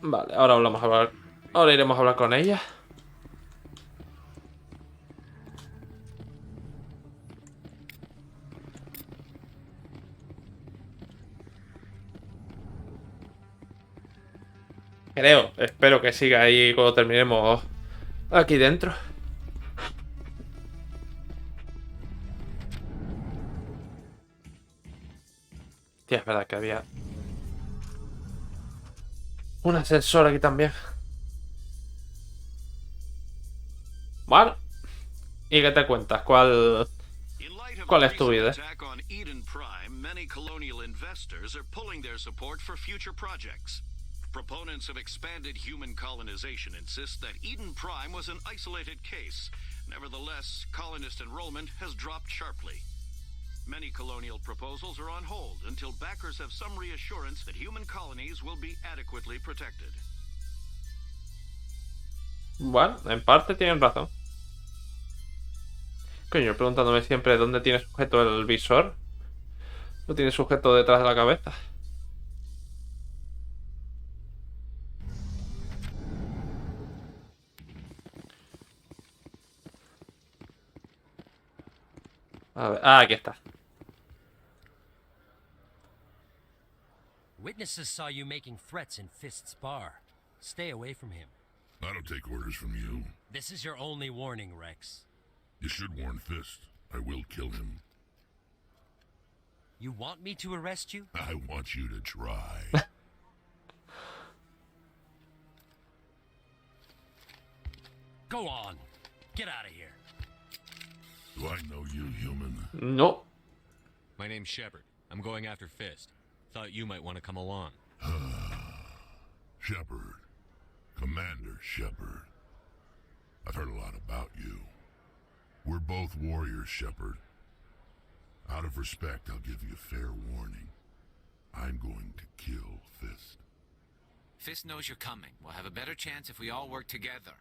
Vale, ahora hablamos a hablar. Ahora iremos a hablar con ella. Creo, espero que siga ahí cuando terminemos aquí dentro. Tía, es verdad que había un ascensor aquí también. Bueno. ¿Y qué te cuentas? ¿Cuál ¿Cuál es tu idea? Attack on Eden Prime, many colonial investors are pulling their support for future projects. Proponents of expanded human colonization insist that Eden Prime was an isolated case. Nevertheless, colonist enrollment has dropped sharply. Many colonial proposals are on hold until backers have some reassurance that human colonies will be adequately protected. Bueno, en parte tienen razón. Coño, preguntándome siempre dónde tiene sujeto el visor. Lo tiene sujeto detrás de la cabeza. A ver, aquí está. Witnesses saw you making threats in Fist's bar. Stay away from him. I don't take orders from you. This is your only warning, Rex. You should warn Fist. I will kill him. You want me to arrest you? I want you to try. Go on. Get out of here. Do I know you, human? No. My name's Shepard. I'm going after Fist. Thought you might want to come along. Shepard. Commander Shepard. I've heard a lot about you. We're both warriors, Shepard. Out of respect, I'll give you a fair warning. I'm going to kill Fist. Fist knows you're coming. We'll have a better chance if we all work together.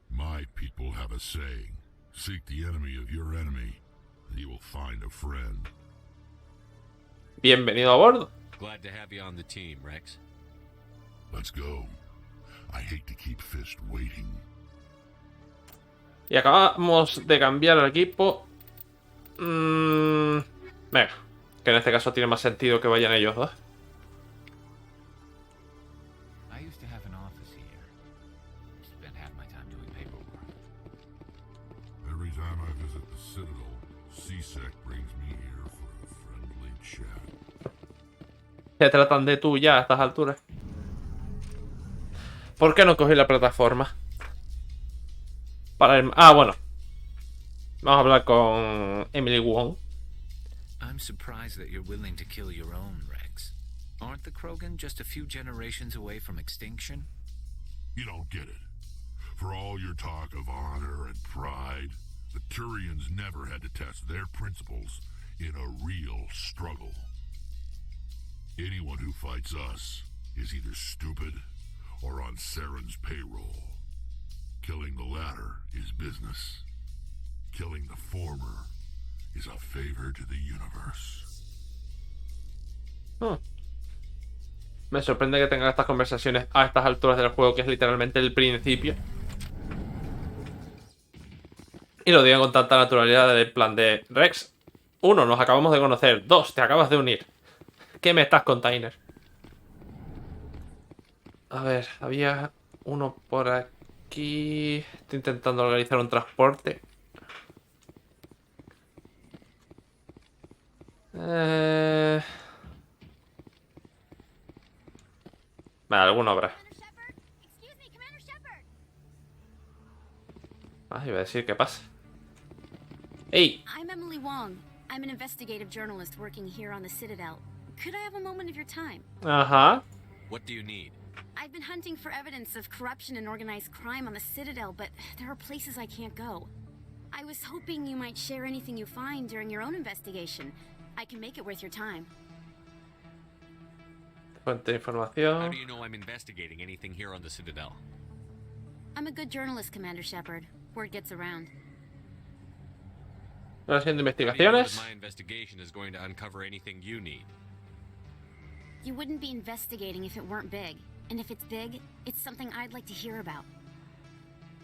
My people have a saying. Seek the enemy of your enemy, and you will find a friend. Bienvenido a bordo. Glad to have you on the team, Rex. Let's go. I hate to keep Fist waiting. Y acabamos de cambiar el equipo. Venga, que en este caso tiene más sentido que vayan ellos dos. I used to have an office here. Spent half my time doing paperwork. Every time I visit the Citadel, CSEC brings me here for a friendly chat. Se tratan de tú ya a estas alturas. ¿Por qué no cogí la plataforma? Para el... Ah, bueno. Vamos a hablar con Emily Wong. I'm surprised that you're willing to kill your own, Rex. Aren't the Krogan just a few generations away from extinction? You don't get it. For all your talk of honor and pride, the Turians never had to test their principles in a real struggle. Anyone who fights us is either stupid or on Saren's payroll. Killing the latter is business. Killing the former is a favor to the universe. Me sorprende que tengan estas conversaciones a estas alturas del juego, que es literalmente el principio. Y lo digan con tanta naturalidad del plan de Rex. 1, nos acabamos de conocer. 2, te acabas de unir. ¿Qué me estás container? A ver, había uno por aquí. Estoy intentando organizar un transporte. Vale, alguno habrá. Ah, iba a decir, ¿qué pasa? ¡Ey! I'm Emily Wong. I'm an investigative journalist working here on the Citadel. Could I have a moment of your time? Ajá. What do you need? I've been hunting for evidence of corruption and organized crime on the Citadel, but there are places I can't go. I was hoping you might share anything you find during your own investigation. I can make it worth your time. Fuente de información. How do you know I'm investigating anything here on the Citadel? I'm a good journalist, Commander Shepard. Word gets around. Haciendo How do you know that investigaciones. my investigation is going to uncover anything you need? You wouldn't be investigating if it weren't big. And if it's big, it's something I'd like to hear about.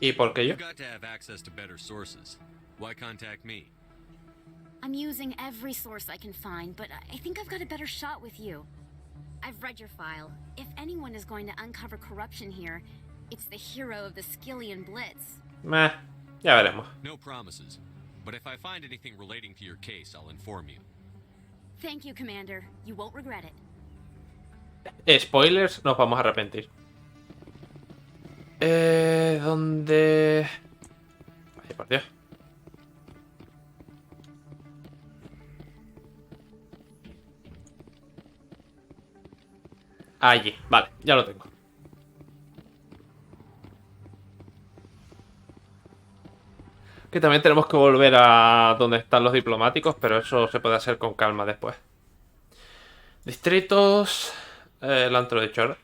¿Y por qué yo? You've got to have access to better sources. Why contact me? I'm using every source I can find, but I think I've got a better shot with you. I've read your file. If anyone is going to uncover corruption here, it's the hero of the Skillian Blitz. Meh, ya veremos. No promises. But if I find anything relating to your case, I'll inform you. Thank you, Commander. You won't regret it. Spoilers, nos vamos a arrepentir. ¿Dónde? Ay, por Dios. Allí, vale, ya lo tengo. Que también tenemos que volver a donde están los diplomáticos, pero eso se puede hacer con calma después. Distritos... el antro de Chor.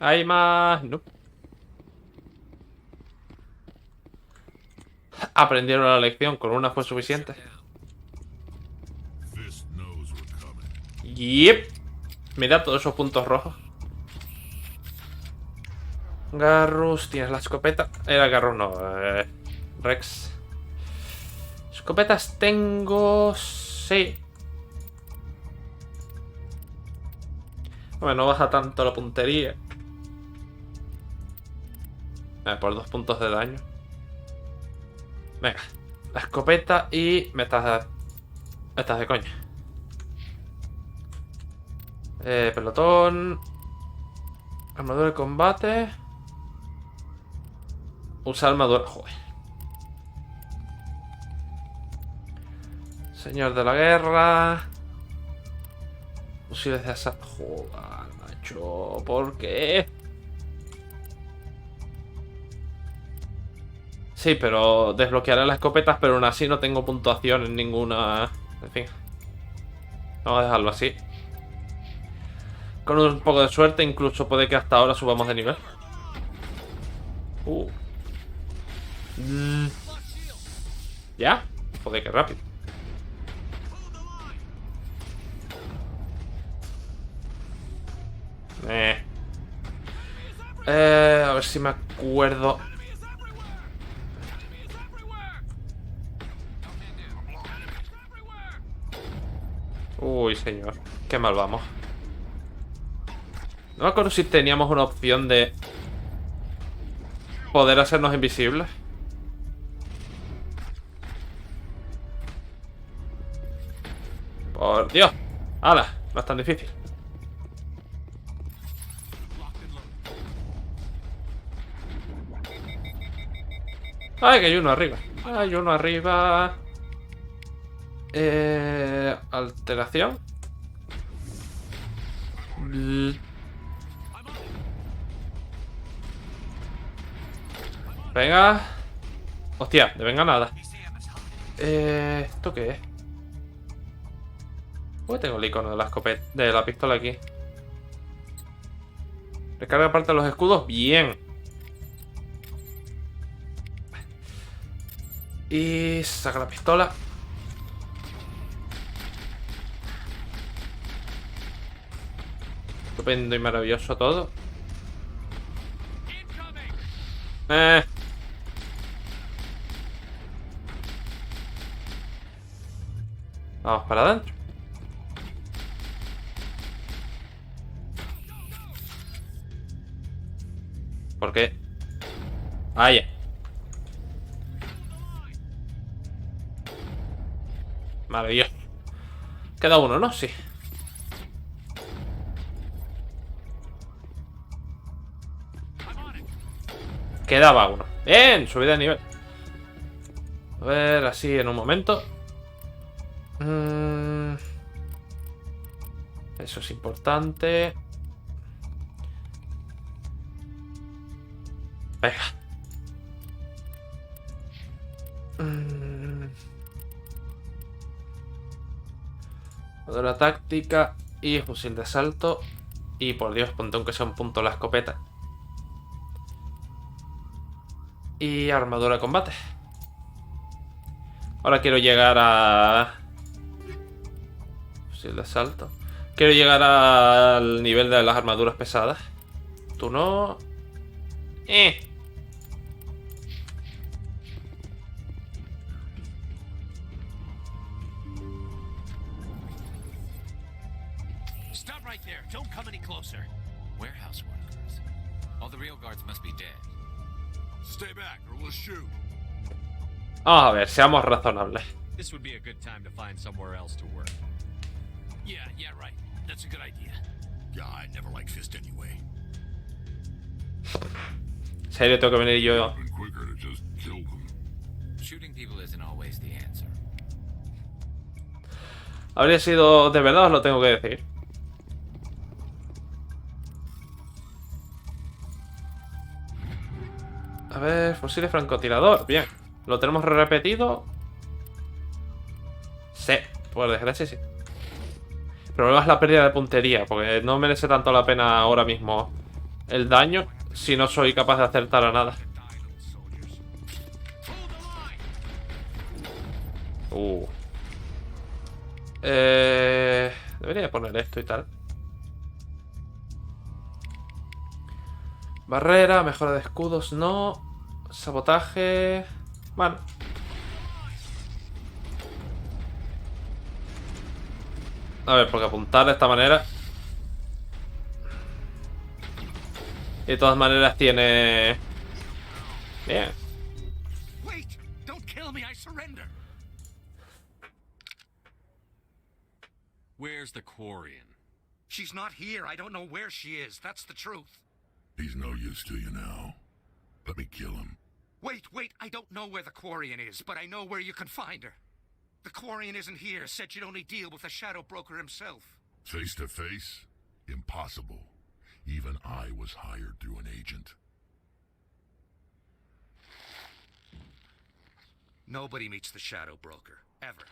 ¿Hay más? No. Aprendieron la lección, con una fue suficiente. Yep. Mira todos esos puntos rojos. Garrus, tienes la escopeta. Era Garrus, no. Rex. Escopetas tengo... Sí. Bueno, no baja tanto la puntería. Por 2 puntos de daño. Venga. La escopeta y... Me estás de coña. Pelotón. Armadura de combate. Usa armadura. Joder. Señor de la guerra. Fusiles de asalto. Joder, macho. ¿Por qué? Sí, pero desbloquearé las escopetas, pero aún así no tengo puntuación en ninguna. En fin. Vamos a dejarlo así. Con un poco de suerte, incluso puede que hasta ahora subamos de nivel. ¿Ya? Joder, qué rápido. A ver si me acuerdo. Uy, señor. Qué mal vamos. No me acuerdo si teníamos una opción de poder hacernos invisibles. Por Dios. ¡Hala! No es tan difícil. ¡Ay, que hay uno arriba! ¡Hay uno arriba! Alteración. Venga. Hostia, de venga nada. ¿Esto qué es? Uy, tengo el icono de la escopeta, de la pistola aquí. Recarga parte de los escudos. Bien. Y saca la pistola. Estupendo y maravilloso todo. Vamos para adentro. ¿Por qué? Ah, ya. Maravilloso. Queda uno, ¿no? Sí. Quedaba uno. Bien, subida de nivel. A ver, así en un momento. Eso es importante. Venga. Armadura táctica y fusil de asalto. Y por Dios, ponte aunque sea un punto la escopeta. Y armadura de combate. Ahora quiero llegar a... fusil de asalto. Quiero llegar al nivel de las armaduras pesadas. Tú no... Stop right there. Don't come any closer. Warehouse workers. All the real guards must be dead. Stay back or we'll shoot. Vamos a ver, seamos razonables. This would be a good time to find somewhere else to work. Yeah, right. That's a good idea. Yeah, I never liked Fist anyway. ¿En serio tengo que venir yo? Shooting people isn't always the answer. Habría sido de verdad, os lo tengo que decir. A ver, fusil de francotirador. Bien. ¿Lo tenemos repetido? Sí, por desgracia sí. El problema es la pérdida de puntería, porque no merece tanto la pena ahora mismo el daño si no soy capaz de acertar a nada. Debería poner esto y tal. Barrera, mejora de escudos, no. Sabotaje. Bueno. A ver, porque apuntar de esta manera. Y de todas maneras tiene... Bien. Wait! Don't kill me, I surrender! Where's the Quarian? She's not here. I don't know where she is. That's the truth. He's no use to you now. Let me kill him. Wait. I don't know where the Quarian is, but I know where you can find her. The Quarian isn't here. Said you'd only deal with the Shadow Broker himself. Face to face? Impossible. Even I was hired through an agent. Nobody meets the Shadow Broker, ever.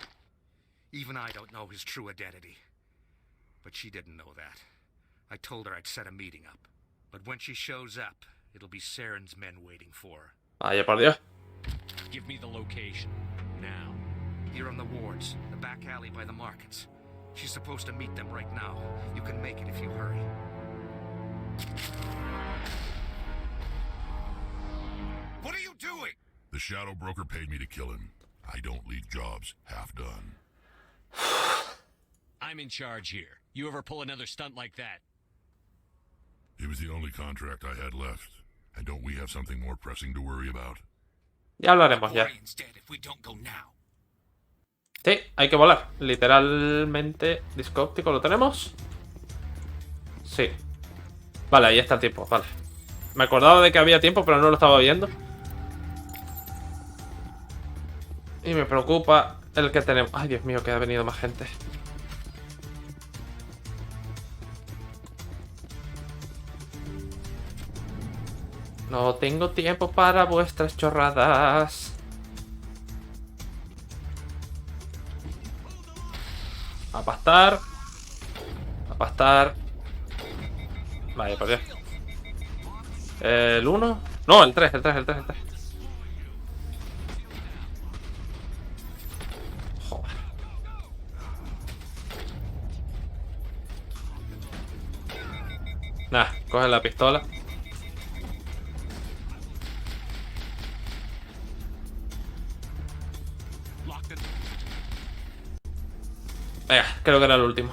Even I don't know his true identity. But she didn't know that. I told her I'd set a meeting up. But when she shows up, it'll be Saren's men waiting for her. Vaya por Dios. Give me the location, now. Here on the wards, the back alley by the markets. She's supposed to meet them right now. You can make it if you hurry. What are you doing? The Shadow Broker paid me to kill him. I don't leave jobs half done. I'm in charge here. You ever pull another stunt like that? It was the only contract I had left. And don't we have something more pressing to worry about? Ya hablaremos ya. Sí, hay que volar. Literalmente. Disco óptico, ¿lo tenemos? Sí. Vale, ahí está el tiempo, vale. Me acordaba de que había tiempo, pero no lo estaba viendo. Y me preocupa el que tenemos. Ay, Dios mío, que ha venido más gente. No tengo tiempo para vuestras chorradas. A pastar. A pastar. Vaya, por Dios. ¿El 1? No, el 3, el 3. Joder. Nah, coge la pistola. Venga, creo que era el último.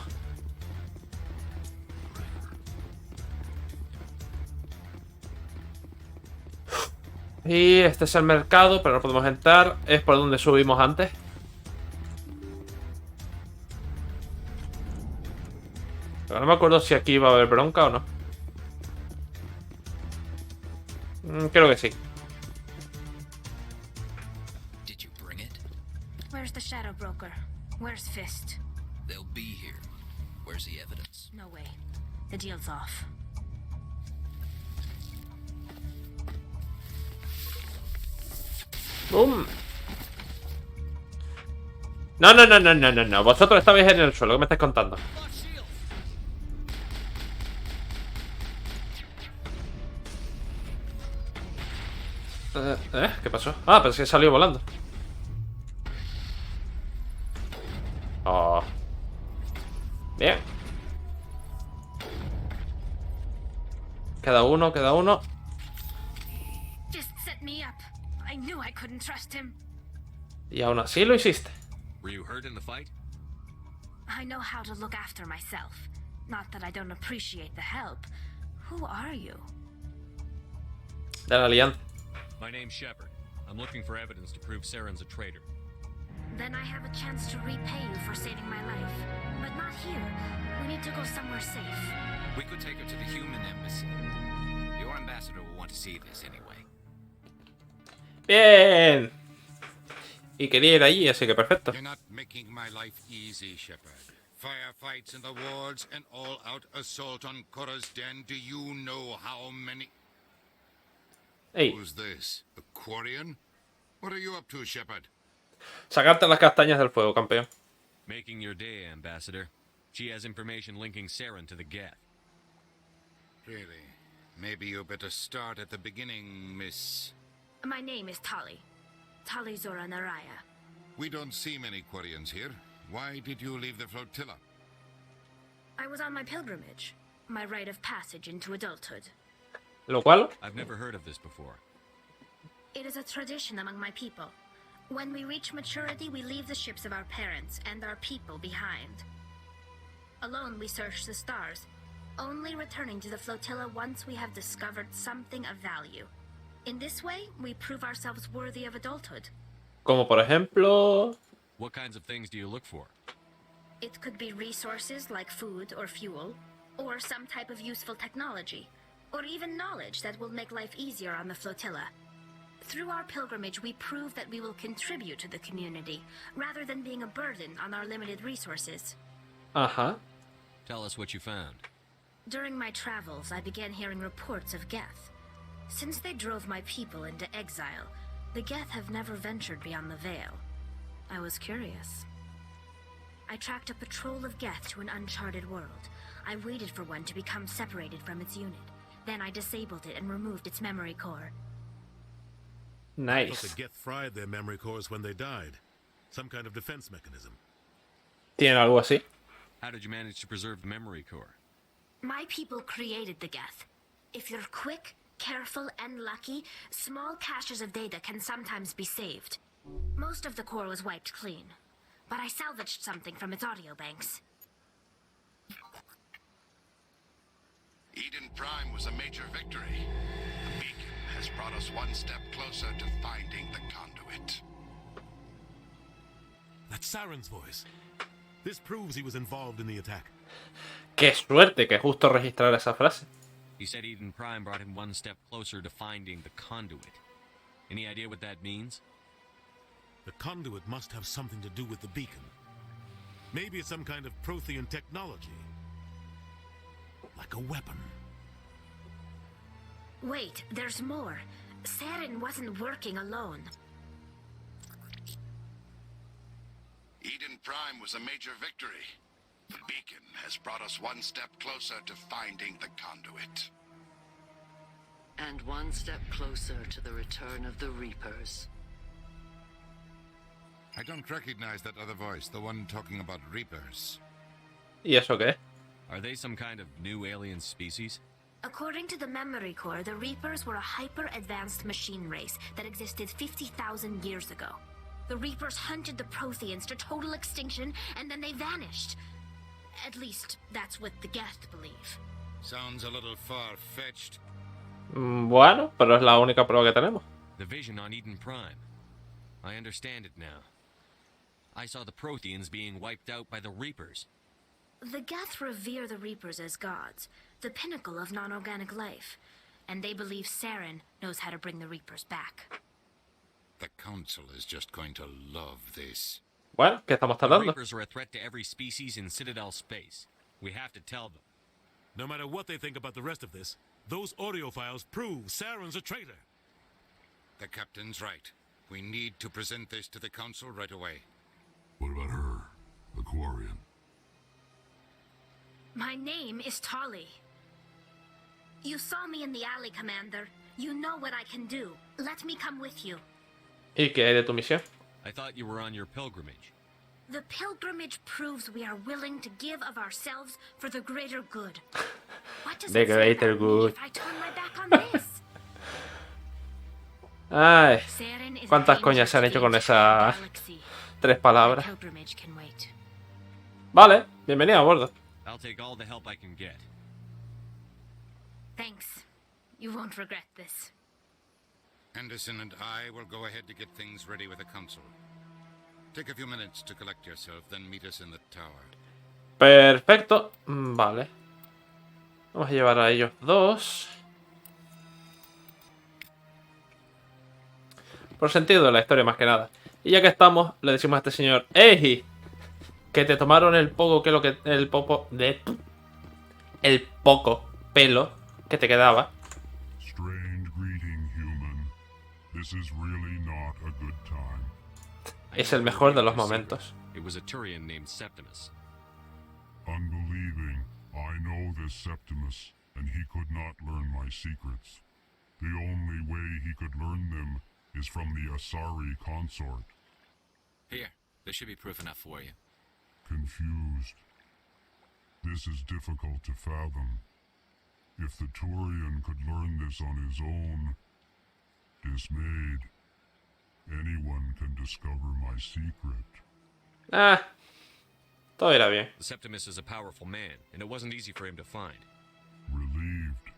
Y este es el mercado, pero no podemos entrar. Es por donde subimos antes. Pero no me acuerdo si aquí va a haber bronca o no. Creo que sí. Where's the Shadow Broker? Where's Fist? They'll be here. Where's the evidence? No way. The deal's off. ¡Bum! No. Vosotros estabais en el suelo. ¿Qué me estáis contando? ¿Qué pasó? Ah, pensé que salió volando. Oh. Bien. Queda uno. Just set me up. I knew I couldn't trust him. Y aún así lo hiciste. Were you hurt in the fight? I know how to look after myself. Not that I don't appreciate the help. Who are you? De la alianza. My name's Shepard. I'm looking for evidence to prove Saren's a traitor. Then I have a chance to repay you for saving my life. But not here. We need to go somewhere safe. We could take her to the human embassy. Your ambassador will want to see this anyway. Bien. Y quería ir allí, así que perfecto. You're not making my life easy, Shepard. Firefights in the wards, an all-out assault on Korra's den. Do you know how many... Ey. Who's this? A Quarian? What are you up to, Shepard? Sacarte las castañas del fuego, campeón. Making your day, Ambassador. She has information linking Saren to the Geth. Really? Maybe you better start at the beginning, Miss... My name is Tali. Tali Zora Naraya. We don't see many Quarians here. Why did you leave the flotilla? I was on my pilgrimage. My rite of passage into adulthood. Lo cual... I've never heard of this before. It is a tradition among my people. When we reach maturity, we leave the ships of our parents and our people behind. Alone, we search the stars, only returning to the flotilla once we have discovered something of value. In this way, we prove ourselves worthy of adulthood. Como por ejemplo... What kinds of things do you look for? It could be resources like food or fuel, or some type of useful technology, or even knowledge that will make life easier on the flotilla. Through our pilgrimage, we prove that we will contribute to the community, rather than being a burden on our limited resources. Ajá. Tell us what you found. During my travels, I began hearing reports of Geth. Since they drove my people into exile, the Geth have never ventured beyond the Veil. I was curious. I tracked a patrol of Geth to an uncharted world. I waited for one to become separated from its unit. Then I disabled it and removed its memory core. I Nice. thought the Geth fried their memory cores when they died. Some kind of defense mechanism. ¿Tiene algo así? How did you manage to preserve the memory core? My people created the Geth. If you're quick, careful, and lucky, small caches of data can sometimes be saved. Most of the core was wiped clean, but I salvaged something from its audio banks. Eden Prime was a major victory. The beacon has brought us one step closer to finding the conduit. That's Saren's voice. This proves he was involved in the attack. Qué suerte que justo registrar esa frase. He said Eden Prime brought him one step closer to finding the conduit. Any idea what that means? The conduit must have something to do with the beacon. Maybe it's some kind of Prothean technology. Like a weapon. Wait, there's more. Saren wasn't working alone. Eden Prime was a major victory. The beacon has brought us one step closer to finding the conduit. And one step closer to the return of the Reapers. I don't recognize that other voice, the one talking about Reapers. ¿Y eso qué? Are they some kind of new alien species? According to the memory core, the Reapers were a hyper-advanced machine race that existed 50,000 years ago. The Reapers hunted the Protheans to total extinction, and then they vanished. At least, that's what the Geth believe. Sounds a little far-fetched. Bueno, pero es la única prueba que tenemos. The vision on Eden Prime. I understand it now. I saw the Protheans being wiped out by the Reapers. The Geth revere the Reapers as gods, the pinnacle of non-organic life, and they believe Saren knows how to bring the Reapers back. The Council is just going to love this. Bueno, ¿qué estamos The tardando? Reapers are a threat to every species in Citadel space. We have to tell them. No matter what they think about the rest of this, those audio files prove Saren's a traitor. The Captain's right. We need to present this to the Council right away. What about her? The Quarian? My name is Tali. You saw me in the alley, Commander. You know what I can do. Let me come with you. ¿Y qué hay de tu misión? I thought you were on your pilgrimage. The pilgrimage proves we are willing to give of ourselves for the greater good. What does The it say greater about me good. if I turn my back on this? Ay, Saren is cuántas a coñas se han hecho con dangerous esas galaxy. 3 palabras. Pilgrimage can wait. Vale, bienvenido a bordo. I'll take all the help I can get. Thanks. You won't regret this. Anderson and I will go ahead to get things ready with the Council. Take a few minutes to collect yourself, then meet us in the tower. Perfecto. Vale. Vamos a llevar a ellos dos. Por sentido de la historia más que nada. Y ya que estamos, le decimos a este señor: ¡Ey! Que te tomaron el poco que lo que. El poco de. El poco pelo que te quedaba. Strange greeting, human. This is really not a good time. Es el mejor de los momentos. It was a Turian named Septimus. Unbelieving, I know this Septimus, and he could not learn my secrets. The only way he could learn them is from the Asari consort. Here, this should be proof enough for you. Confused. This is difficult to fathom. If the Turian could learn this on his own, dismayed, anyone can discover my secret. Ah, todo irá bien. The Septimus is a powerful man, and it wasn't easy for him to find. Relieved.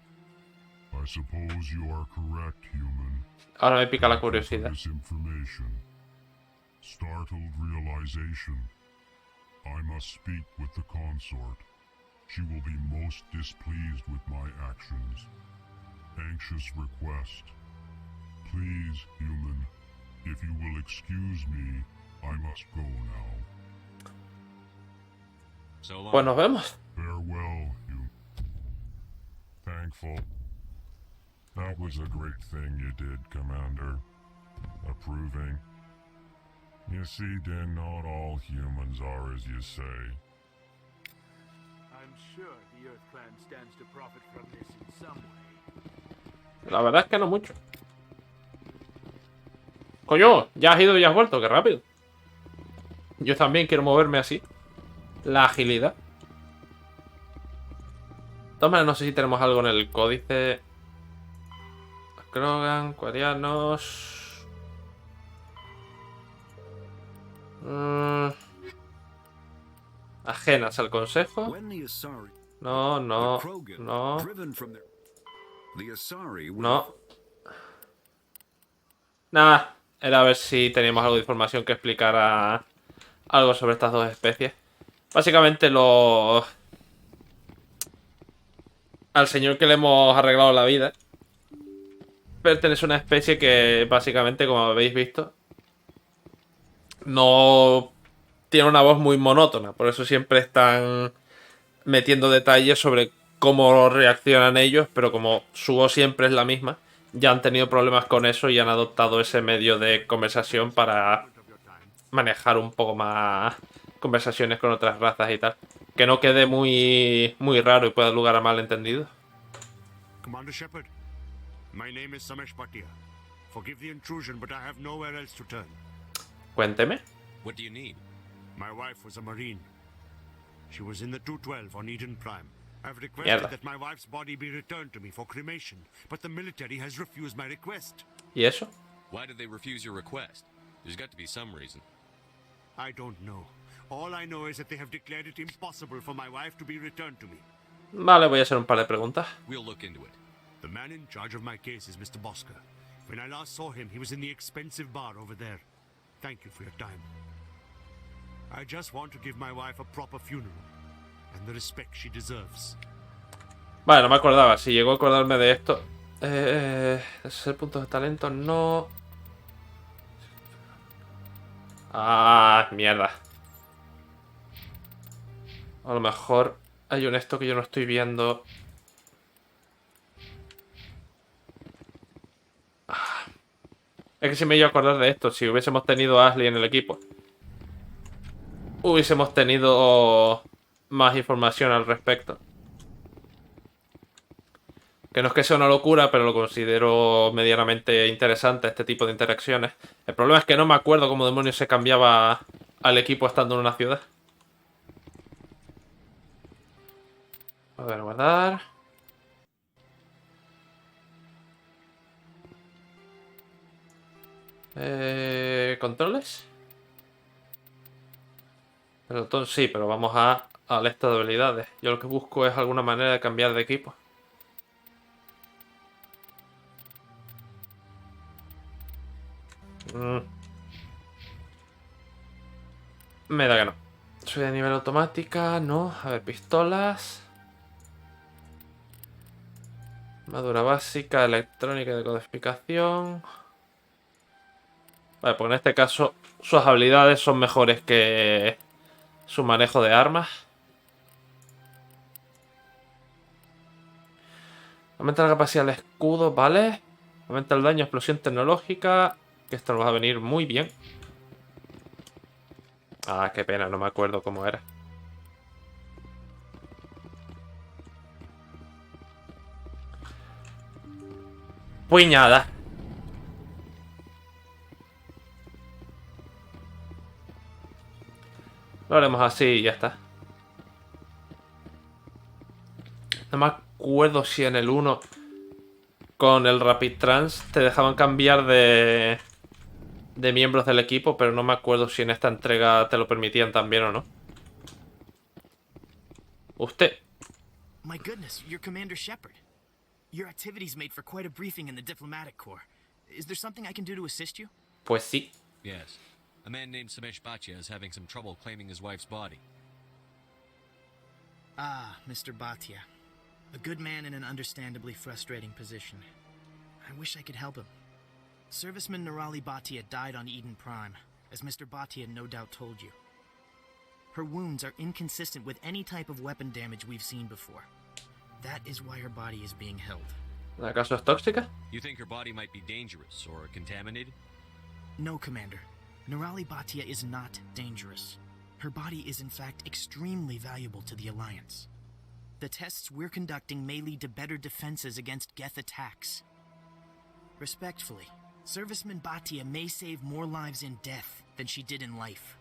I suppose you are correct, human. Ahora me pica la curiosidad. This information. Startled realization. I must speak with the consort. She will be most displeased with my actions. Anxious request. Please, human, if you will excuse me, I must go now. So long. Pues nos vemos. Farewell, human. Thankful. That was a great thing you did, Commander. Approving. You see, then, not all humans are as you say. I'm sure the Earth Clan stands to profit from this in some way. La verdad es que no mucho. Coño, ya has ido y has vuelto, qué rápido. Yo también quiero moverme así. La agilidad. De todas maneras, no sé si tenemos algo en el códice. Krogan, Quarianos. Ajenas al consejo. No, no, no. No. Nada. Era a ver si teníamos algo de información que explicara algo sobre estas dos especies. Básicamente al señor que le hemos arreglado la vida pertenece a una especie que básicamente, como habéis visto, no tiene una voz muy monótona. Por eso siempre están metiendo detalles sobre cómo reaccionan ellos, pero como su voz siempre es la misma, ya han tenido problemas con eso y han adoptado ese medio de conversación para manejar un poco más conversaciones con otras razas y tal. Que no quede muy raro y pueda dar lugar a malentendidos. Commander Shepard, my name is Samesh Bhatia. Forgive the intrusion, but I have nowhere else to turn. Cuénteme. What do you need? My wife was a Marine. She was in the 212 on Eden Prime. I've requested Mierda. that my wife's body be returned to me for cremation, but the military has refused my request. ¿Y eso? Why did they refuse your request? There's got to be some reason. I don't know. All I know is that they have declared it impossible for my wife to be returned to me. Vale, voy a hacer un par de preguntas. We'll look into it. The man in charge of my case is Mr. Bosker. When I last saw him, he was in the expensive bar over there. Thank you for your time. I just want to give my wife a proper funeral and the respect she deserves. Vale, no me acordaba. Si llegó a acordarme de esto. ¿Ese es el punto de talento? No. Ah, mierda. A lo mejor hay un esto que yo no estoy viendo. Es que si me iba a acordar de esto. Si hubiésemos tenido a Ashley en el equipo, hubiésemos tenido más información al respecto. Que no es que sea una locura, pero lo considero medianamente interesante este tipo de interacciones. El problema es que no me acuerdo cómo demonios se cambiaba al equipo estando en una ciudad. A ver, guardar. ¿Controles? El botón sí, pero vamos al estado de habilidades. Yo lo que busco es alguna manera de cambiar de equipo. Me da que no. Soy de nivel automática, no. A ver, pistolas. Armadura básica, electrónica de codificación. Vale, pues en este caso sus habilidades son mejores que su manejo de armas. Aumenta la capacidad del escudo, ¿vale? Aumenta el daño, explosión tecnológica. Que esto nos va a venir muy bien. Ah, qué pena, no me acuerdo cómo era. Pues nada. Lo haremos así y ya está. No me acuerdo si en el 1 con el Rapid Trans te dejaban cambiar de miembros del equipo, pero no me acuerdo si en esta entrega te lo permitían también o no. Usted. My goodness, you're Commander Shepard. Your activities made for quite a briefing in the diplomatic corps. Is there something I can do to assist you? Pues sí. Yes. A man named Samesh Bhatia is having some trouble claiming his wife's body. Ah, Mr. Bhatia. A good man in an understandably frustrating position. I wish I could help him. Serviceman Nirali Bhatia died on Eden Prime, as Mr. Bhatia no doubt told you. Her wounds are inconsistent with any type of weapon damage we've seen before. That is why her body is being held. ¿Acaso es tóxica? You think her body might be dangerous or contaminated? No, Commander. Nirali Bhatia is not dangerous. Her body is in fact extremely valuable to the Alliance. The tests we're conducting may lead to better defenses against Geth attacks. Respectfully, Serviceman Bhatia may save more lives in death than she did in life.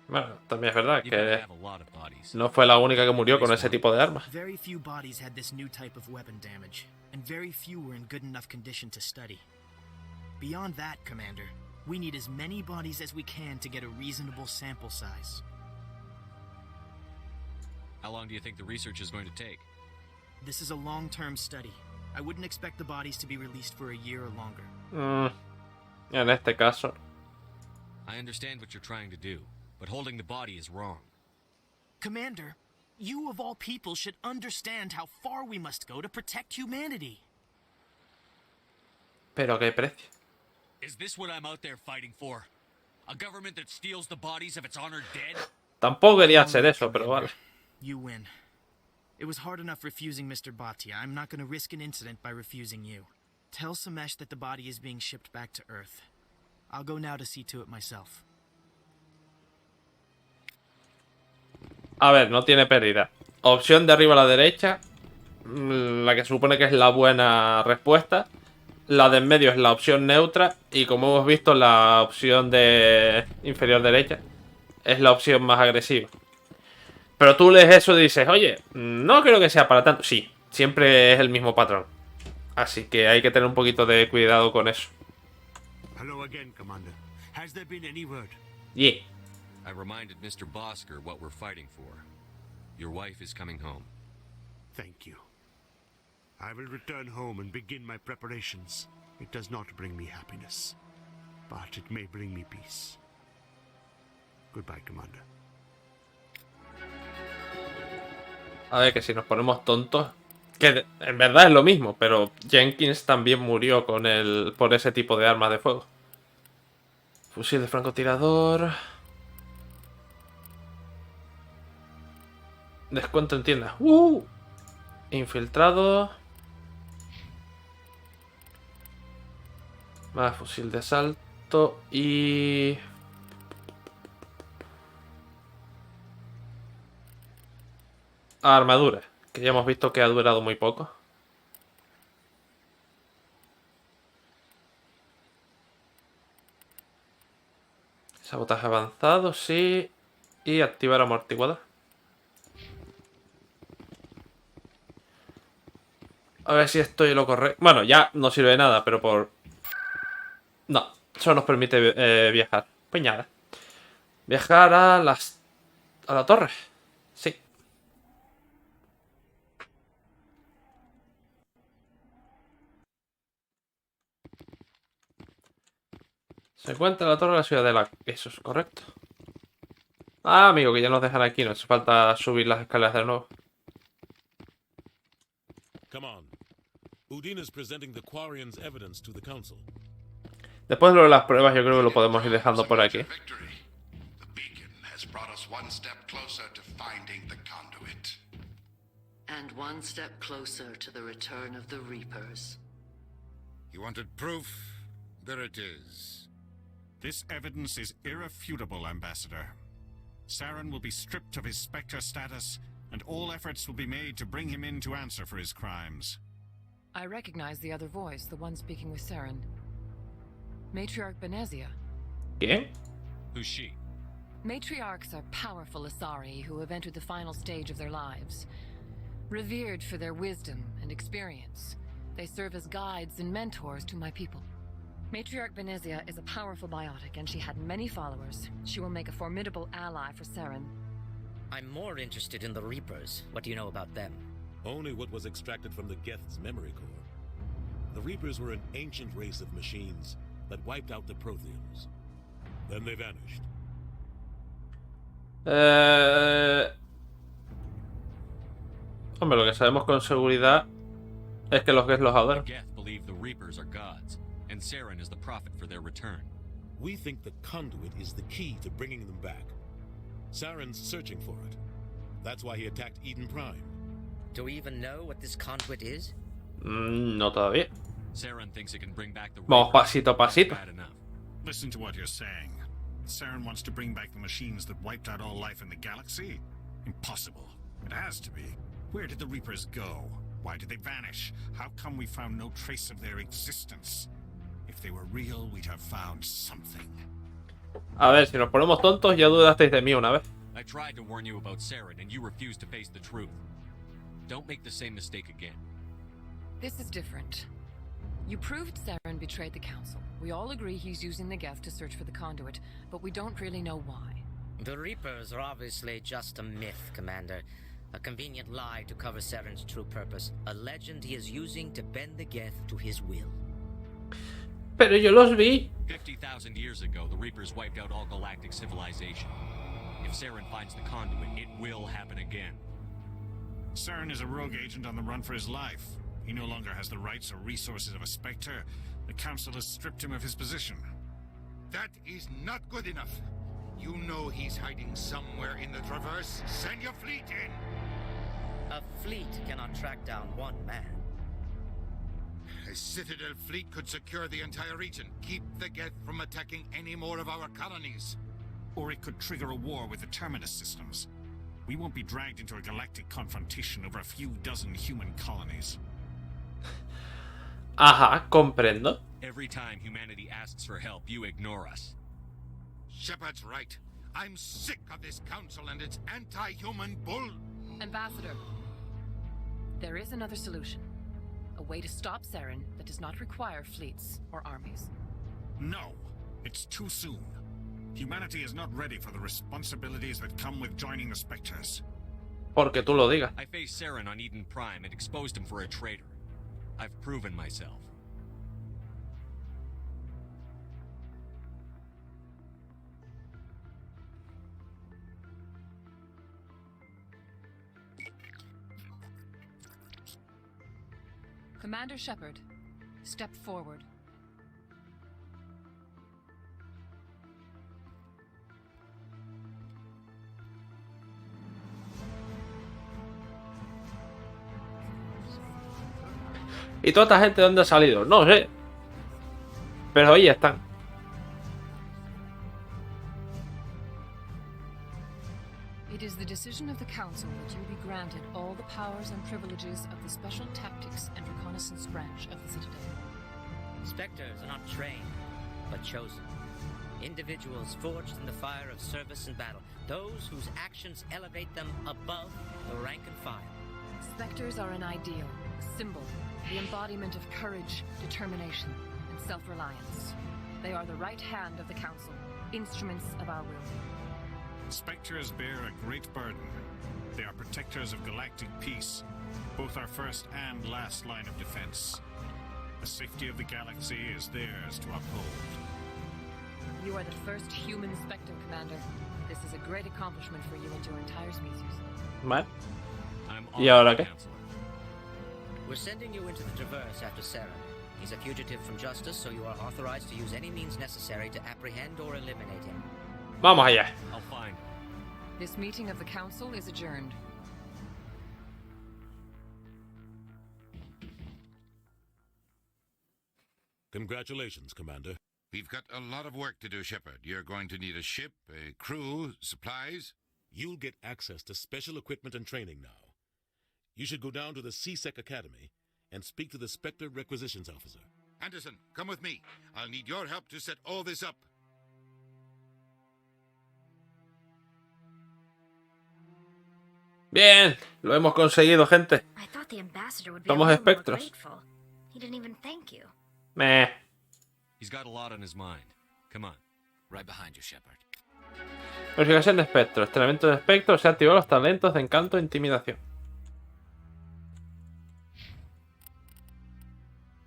Bueno, también es verdad que no fue la única que murió con ese tipo de armas. Very few bodies had this new type of weapon damage, and very few were in good enough condition to study. Beyond that, Commander, we need as many bodies as we can to get a reasonable sample size. How long do you think the research is going to take? This is a long-term study. I wouldn't expect the bodies to be released for a year or longer. En este caso. I understand what you're trying to do, but holding the body is wrong. Commander, you of all people should understand how far we must go to protect humanity. Pero qué precio. Is this what I'm out there fighting for? A government that steals the bodies of its honored dead? Tampoco quería hacer eso, pero vale. You win. It was hard enough refusing Mr. Bhatia. I'm not going to risk an incident by refusing you. Tell Samesh that the body is being shipped back to Earth. I'll go now to see to it myself. A ver, no tiene pérdida. Opción de arriba a la derecha. La que se supone que es la buena respuesta. La de en medio es la opción neutra. Y como hemos visto, la opción de inferior derecha es la opción más agresiva. Pero tú lees eso y dices, oye, no creo que sea para tanto. Sí, siempre es el mismo patrón. Así que hay que tener un poquito de cuidado con eso. Hello again, Commander. Has there been any word? Yeah. I reminded Mr. Bosker what we're fighting for. Your wife is coming home. Thank you. I will return home and begin my preparations. It does not bring me happiness, but it may bring me peace. Goodbye, Commander. A ver, que si nos ponemos tontos, que en verdad es lo mismo, pero Jenkins también murió con por ese tipo de armas de fuego. Fusil de francotirador. Descuento en tiendas. Infiltrado. Más fusil de asalto y... armadura, que ya hemos visto que ha durado muy poco. Sabotaje avanzado, sí. Y activar amortiguador. A ver si estoy lo correcto. Bueno, ya no sirve de nada, pero por... No, solo nos permite viajar. Pues nada. Viajar a la torre. Sí. Se encuentra la torre de la Ciudadela. Eso es correcto. Ah, amigo, que ya nos dejan aquí. No hace falta subir las escaleras de nuevo. Come on. Udina's presenting the Quarian's evidence to the council. Después de lo de las pruebas, yo creo que lo podemos ir dejando por aquí. The beacon has brought us one step closer to finding the conduit. And one step closer to the return of the Reapers. You wanted proof? There it is. This evidence is irrefutable, Ambassador. Saren will be stripped of his Spectre status, and all efforts will be made to bring him in to answer for his crimes. I recognize the other voice, the one speaking with Saren. Matriarch Benezia. ¿Quién? Who's she? Matriarchs are powerful Asari who have entered the final stage of their lives. Revered for their wisdom and experience, they serve as guides and mentors to my people. Matriarch Benezia is a powerful biotic, and she had many followers. She will make a formidable ally for Saren. I'm more interested in the Reapers. What do you know about them? Only what was extracted from the Geth's memory core. The Reapers were an ancient race of machines that wiped out the Protheans. Then they vanished. Hombre, lo que sabemos con seguridad es que los Geth los adoran. The Geth believe the Reapers are gods, and Saren is the prophet for their return. We think the conduit is the key to bringing them back. Saren's searching for it. That's why he attacked Eden Prime. Do we even know what this conduit is? No todavía. Saren thinks it can bring back the Vamos pasito a pasito. Listen to what you're saying. Saren wants to bring back the machines that wiped out all life in the galaxy? Impossible. It has to be. Where did the Reapers go? Why did they vanish? How come we found no trace of their existence? If they were real, we'd have found something. A ver, si nos ponemos tontos, ya dudasteis de mí una vez. I tried to warn you about Saren, and you refused to face the truth. Don't make the same mistake again. This is different. You proved Saren betrayed the Council. We all agree he's using the Geth to search for the conduit, but we don't really know why. The Reapers are obviously just a myth, Commander. A convenient lie to cover Saren's true purpose. A legend he is using to bend the Geth to his will. Pero yo los vi. 50,000 years ago, the Reapers wiped out all galactic civilization. If Saren finds the conduit, it will happen again. Saren is a rogue agent on the run for his life. He no longer has the rights or resources of a Spectre. The Council has stripped him of his position. That is not good enough. You know he's hiding somewhere in the Traverse. Send your fleet in! A fleet cannot track down one man. A Citadel fleet could secure the entire region. Keep the Geth from attacking any more of our colonies. Or it could trigger a war with the Terminus systems. We won't be dragged into a galactic confrontation over a few dozen human colonies. Ajá, comprendo. Every time humanity asks for help, you ignore us. Shepard's right. I'm sick of this council and its anti-human bull. Ambassador, there is another solution. A way to stop Saren that does not require fleets or armies. No, it's too soon. Humanity is not ready for the responsibilities that come with joining the Spectres. Porque tú lo digas. I faced Saren on Eden Prime and exposed him for a traitor. I've proven myself. Commander Shepard, step forward. ¿Y toda esta gente dónde ha salido? No sé. Pero ahí están. It is the decision of the Council that you be granted all the powers and privileges of the Special Tactics and Reconnaissance branch of the Citadel. Spectres are not trained, but chosen. Individuals forged in the fire of service and battle. Those whose actions elevate them above the rank and file. Spectres are an ideal, symbol, the embodiment of courage, determination, and self-reliance. They are the right hand of the Council, instruments of our will. Spectres bear a great burden. They are protectors of galactic peace, both our first and last line of defense. The safety of the galaxy is theirs to uphold. You are the first human Spectre, Commander. This is a great accomplishment for you and your entire species. Vale. ¿Y ahora qué? We're sending you into the Traverse after Saren. He's a fugitive from justice, so you are authorized to use any means necessary to apprehend or eliminate him. Vamos allá. I'll find. This meeting of the council is adjourned. Congratulations, Commander. We've got a lot of work to do, Shepard. You're going to need a ship, a crew, supplies. You'll get access to special equipment and training now. You should go down to the CSEC Academy and speak to the Spectre Requisitions Officer. Anderson, come with me. I'll need your help to set all this up. Bien, lo hemos conseguido, gente. I thought the ambassador would be Somos a little more espectros. grateful. He didn't even thank you. Meh. He's got a lot on his mind. Come on. Right behind you, Shepard. Verificación de espectros. Entrenamiento de espectros. Se han activado los talentos de encanto e intimidación.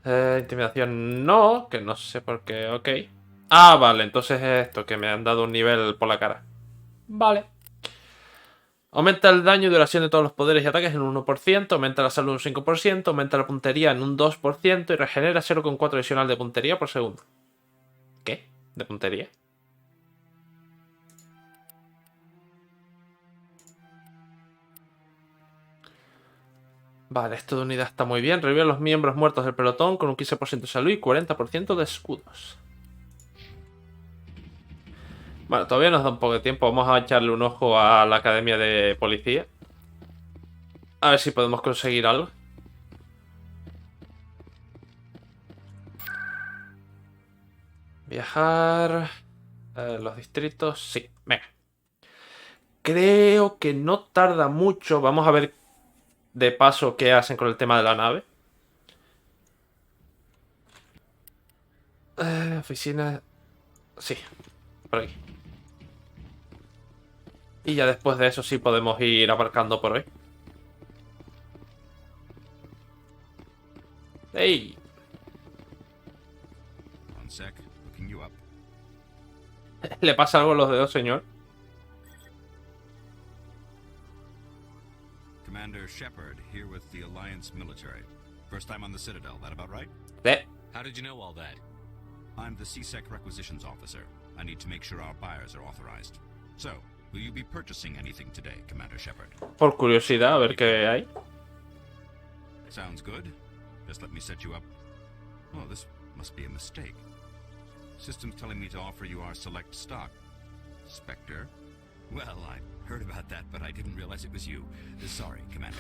Intimidación no, que no sé por qué. Ok. Ah, vale, entonces es esto, que me han dado un nivel por la cara. Vale. Aumenta el daño y duración de todos los poderes y ataques en un 1%, aumenta la salud un 5%, aumenta la puntería en un 2% y regenera 0,4 adicional de puntería por segundo. ¿Qué? ¿De puntería? Vale, esto de unidad está muy bien. Revive a los miembros muertos del pelotón con un 15% de salud y 40% de escudos. Bueno, todavía nos da un poco de tiempo. Vamos a echarle un ojo a la academia de policía. A ver si podemos conseguir algo. Viajar. Los distritos. Sí, venga. Creo que no tarda mucho. Vamos a ver de paso qué hacen con el tema de la nave. Oficina. Sí, por aquí. Y ya después de eso sí podemos ir aparcando por hoy. ¡Ey! One sec, looking you up. ¿Le pasa algo a los dedos, señor? Commander Shepard, here with the Alliance military. First time on the Citadel, that about right? How did you know all that? I'm the CSEC Requisitions Officer. I need to make sure our buyers are authorized. So, will you be purchasing anything today, Commander Shepard? Por curiosidad, a ver qué hay. Sounds good. Just let me set you up. Oh, this must be a mistake. System's telling me to offer you our select stock. Spectre? Well, I heard about that, but I didn't realize it was you. Sorry, Commander.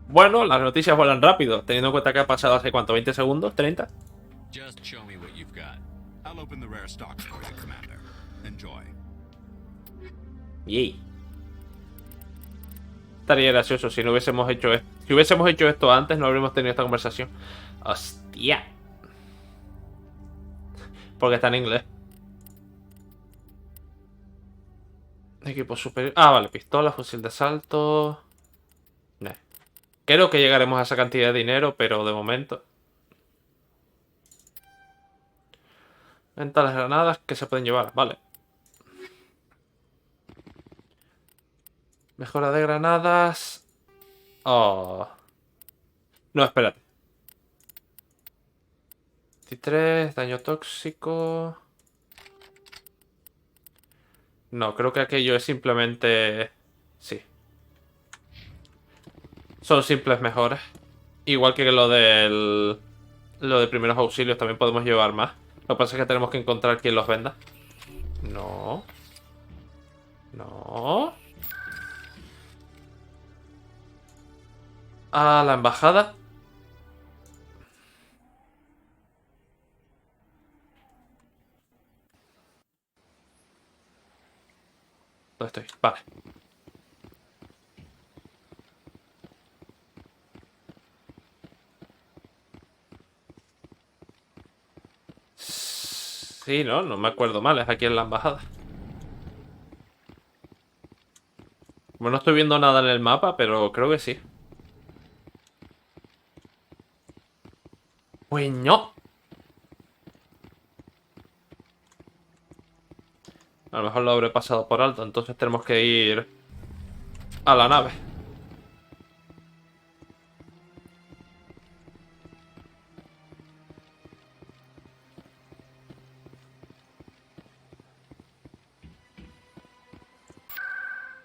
Bueno, las noticias vuelan rápido, teniendo en cuenta que ha pasado hace cuánto, 20 segundos, 30. Just show me what you've got. I'll open the rare stock for you, Commander. Enjoy. Yay. Estaría gracioso si no hubiésemos hecho esto. Si hubiésemos hecho esto antes, no habríamos tenido esta conversación. Hostia. Porque está en inglés. Equipo superior. Ah, vale, pistola, fusil de asalto. No. Creo que llegaremos a esa cantidad de dinero, pero de momento. Venta las granadas que se pueden llevar, vale. Mejora de granadas. Oh. No, espérate. 23, daño tóxico. No, creo que aquello es simplemente... Sí. Son simples mejoras. Igual que lo del... Lo de primeros auxilios también podemos llevar más. Lo que pasa es que tenemos que encontrar quién los venda. No. No. A la embajada. ¿Dónde estoy? Vale. Sí, no me acuerdo mal, es aquí en la embajada. Bueno, no estoy viendo nada en el mapa, pero creo que sí. Pues no. A lo mejor lo habré pasado por alto, entonces tenemos que ir a la nave.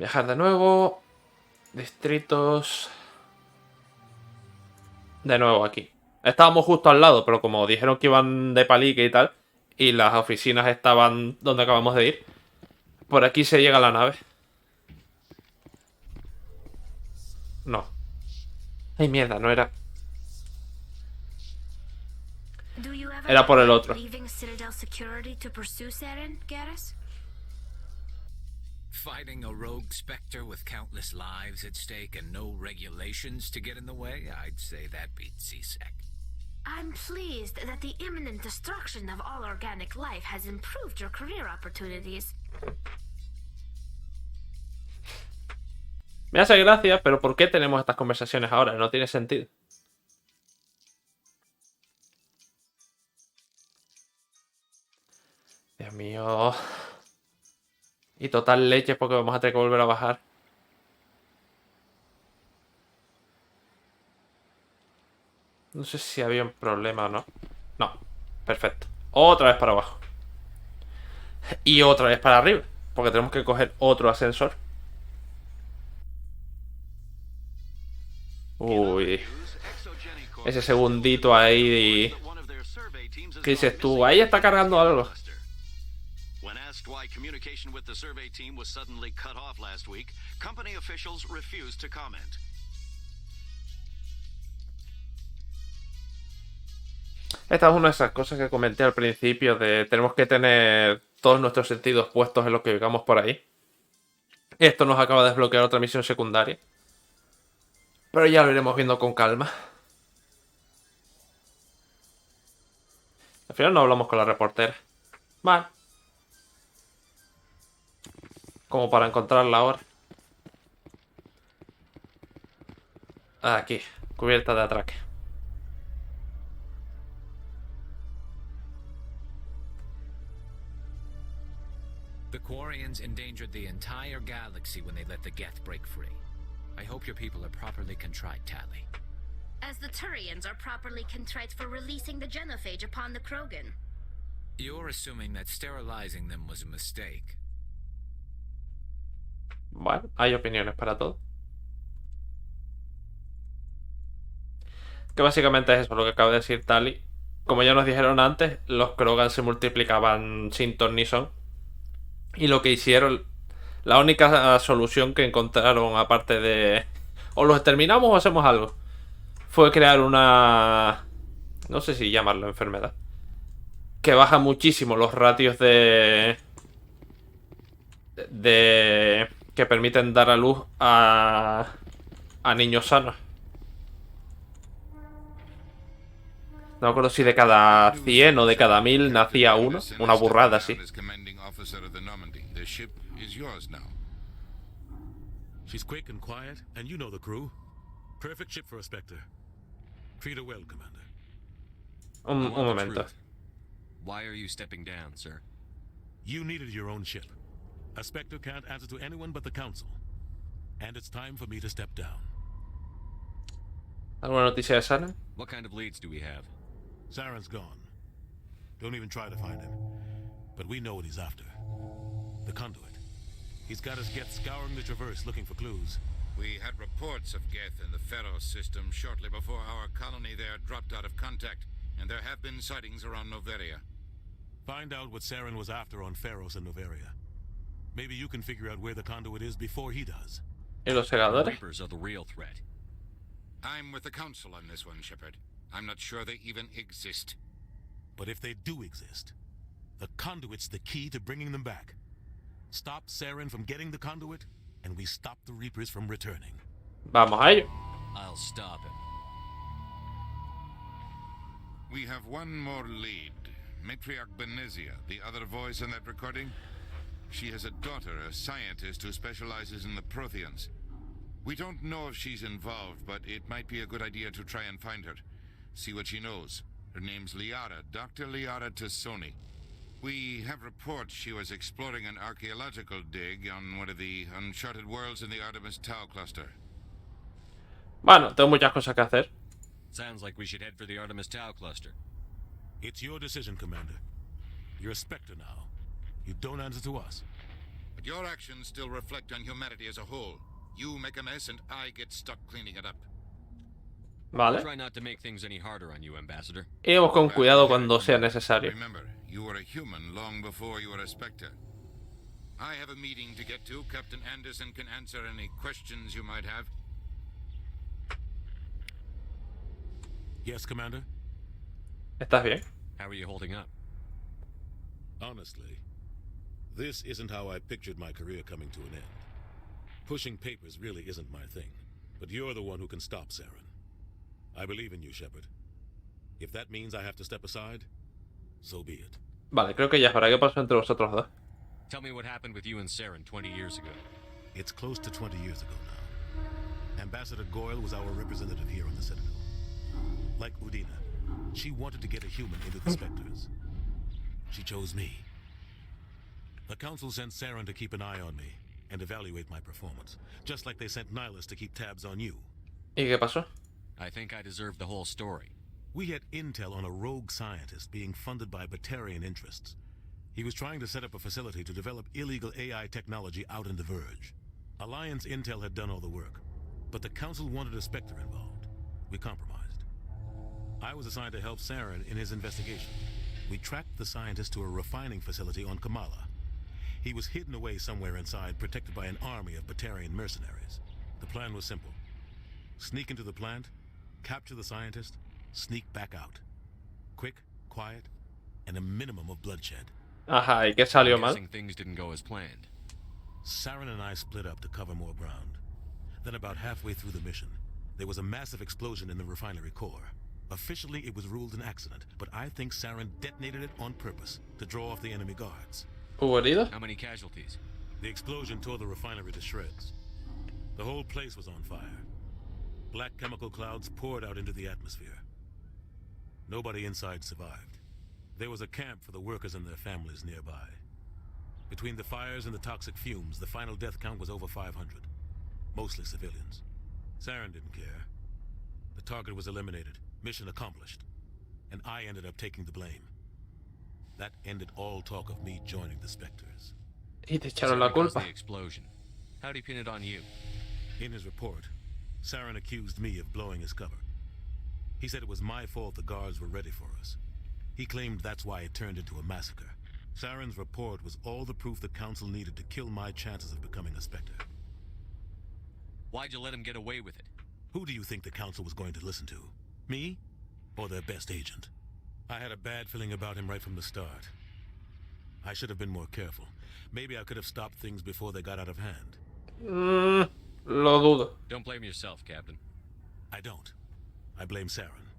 Viajar de nuevo. Distritos. De nuevo aquí. Estábamos justo al lado, pero como dijeron que iban de palique y tal, y las oficinas estaban donde acabamos de ir, por aquí se llega a la nave. No. Ay, mierda, no era. Era por el otro. Leaving Citadel security to pursue Saren, Garrus? Fighting a rogue Spectre with countless lives at stake and no regulations to get in the way? I'd say that beats CSEC. I'm pleased that the imminent destruction of all organic life has improved your career opportunities. Me hace gracia, pero ¿por qué tenemos estas conversaciones ahora? No tiene sentido. Dios mío. Y total leche porque vamos a tener que volver a bajar. No sé si había un problema o no. No. Perfecto. Otra vez para abajo. Y otra vez para arriba. Porque tenemos que coger otro ascensor. Uy. Ese segundito ahí. ¿Qué dices tú? Ahí está cargando algo. When asked why communication with the survey team was suddenly cut off last week, company officials refused to comment. Esta es una de esas cosas que comenté al principio de tenemos que tener todos nuestros sentidos puestos en lo que digamos por ahí. Esto nos acaba de desbloquear otra misión secundaria. Pero ya lo iremos viendo con calma. Al final no hablamos con la reportera. Vale. Como para encontrarla ahora. Aquí. Cubierta de atraque. The Quarians endangered the entire galaxy when they let the Geth break free. I hope your people are properly contrite, Tally. As the Turians are properly contrite for releasing the genophage upon the Krogan. You're assuming that sterilizing them was a mistake. Bueno, hay opiniones para todo. Que básicamente es eso lo que acaba de decir Tali. Como ya nos dijeron antes, los Krogan se multiplicaban sin ton ni son. Y lo que hicieron, la única solución que encontraron aparte de o los exterminamos o hacemos algo, fue crear una, no sé si llamarlo enfermedad, que baja muchísimo los ratios de que permiten dar a luz a niños sanos. No me acuerdo si de cada 100 o de cada 1000 nacía uno. Una burrada así. She's quick and quiet, and you know the crew. Perfect ship for a Spectre. Treat her well, Commander. Un momento. Why are you stepping down, sir? You needed your own ship. A Spectre can't answer to anyone but the Council. And it's time for me to step down. ¿Alguna noticia de Saren? What kind of leads do we have? Saren's gone. Don't even try to find him. But we know what he's after. The conduit. He's got his Geth scouring the Traverse looking for clues. We had reports of Geth in the Pharos system shortly before our colony there dropped out of contact, and there have been sightings around Noveria. Find out what Saren was after on Pharos and Noveria. Maybe you can figure out where the conduit is before he does. ¿Y los segadores? Reapers are the real threat. I'm with the Council on this one, Shepard. I'm not sure they even exist. But if they do exist, the conduit's the key to bringing them back. Stop Saren from getting the conduit, and we stop the Reapers from returning. Vamos a ello. I'll stop him. We have one more lead. Matriarch Benezia, the other voice in that recording. She has a daughter, a scientist who specializes in the Protheans. We don't know if she's involved, but it might be a good idea to try and find her. See what she knows. Her name's Liara, Dr. Liara Tassoni. We have reports she was exploring an archaeological dig on one of the uncharted worlds in the Artemis Tau cluster. Bueno, tengo muchas cosas que hacer. Sounds like we should head for the Artemis Tau cluster. It's your decision, Commander. You're a Spectre now. You don't answer to us. But your actions still reflect on humanity as a whole. You make a mess and I get stuck cleaning it up. Vale. Try not to make things any harder on you, Ambassador. Iremos con cuidado cuando sea necesario. Remember, you were a human long before you were a Spectre. I have a meeting to get to. Captain Anderson can answer any questions you might have. Yes, Commander? ¿Estás bien? How are you holding up? Honestly, this isn't how I pictured my career coming to an end. Pushing papers really isn't my thing, but you're the one who can stop Saren. I believe in you, Shepard. If that means I have to step aside, so be it. Vale, creo que ya es hora. ¿Qué pasó entre vosotros dos? Tell me what happened with you and Saren 20 years ago. It's close to 20 years ago now. Ambassador Goyle was our representative here on the Citadel. Like Udina, she wanted to get a human into the Spectres. She chose me. The Council sent Saren to keep an eye on me and evaluate my performance, just like they sent Nihilus to keep tabs on you. ¿Y qué pasó? I think I deserve the whole story. We had intel on a rogue scientist being funded by Batarian interests. He was trying to set up a facility to develop illegal AI technology out in the Verge. Alliance intel had done all the work, but the Council wanted a Spectre involved. We compromised. I was assigned to help Saren in his investigation. We tracked the scientist to a refining facility on Kamala. He was hidden away somewhere inside, protected by an army of Batarian mercenaries. The plan was simple. Sneak into the plant, capture the scientist, sneak back out. Quick, quiet, and a minimum of bloodshed. Ajá, ¿y qué salió mal? Things didn't go as planned. Saren and I split up to cover more ground. Then about halfway through the mission, there was a massive explosion in the refinery core. Officially, it was ruled an accident, but I think Saren detonated it on purpose to draw off the enemy guards. ¿Hubo heridos? How many casualties? The explosion tore the refinery to shreds. The whole place was on fire. Black chemical clouds poured out into the atmosphere. Nobody inside survived. There was a camp for the workers and their families nearby. Between the fires and the toxic fumes, the final death count was over 500. Mostly civilians. Saren didn't care. The target was eliminated. Mission accomplished. And I ended up taking the blame. That ended all talk of me joining the Spectres. Y te echaron la culpa. The explosion. How'd he pin it on you? In his report, Saren accused me of blowing his cover. He said it was my fault the guards were ready for us. He claimed that's why it turned into a massacre. Saren's report was all the proof the Council needed to kill my chances of becoming a Spectre. Why'd you let him get away with it? Who do you think the Council was going to listen to? Me? Or their best agent? I had a bad feeling about him right from the start. I should have been more careful. Maybe I could have stopped things before they got out of hand. Lo dudo. Don't blame yourself, Captain. I don't. I blame Saren.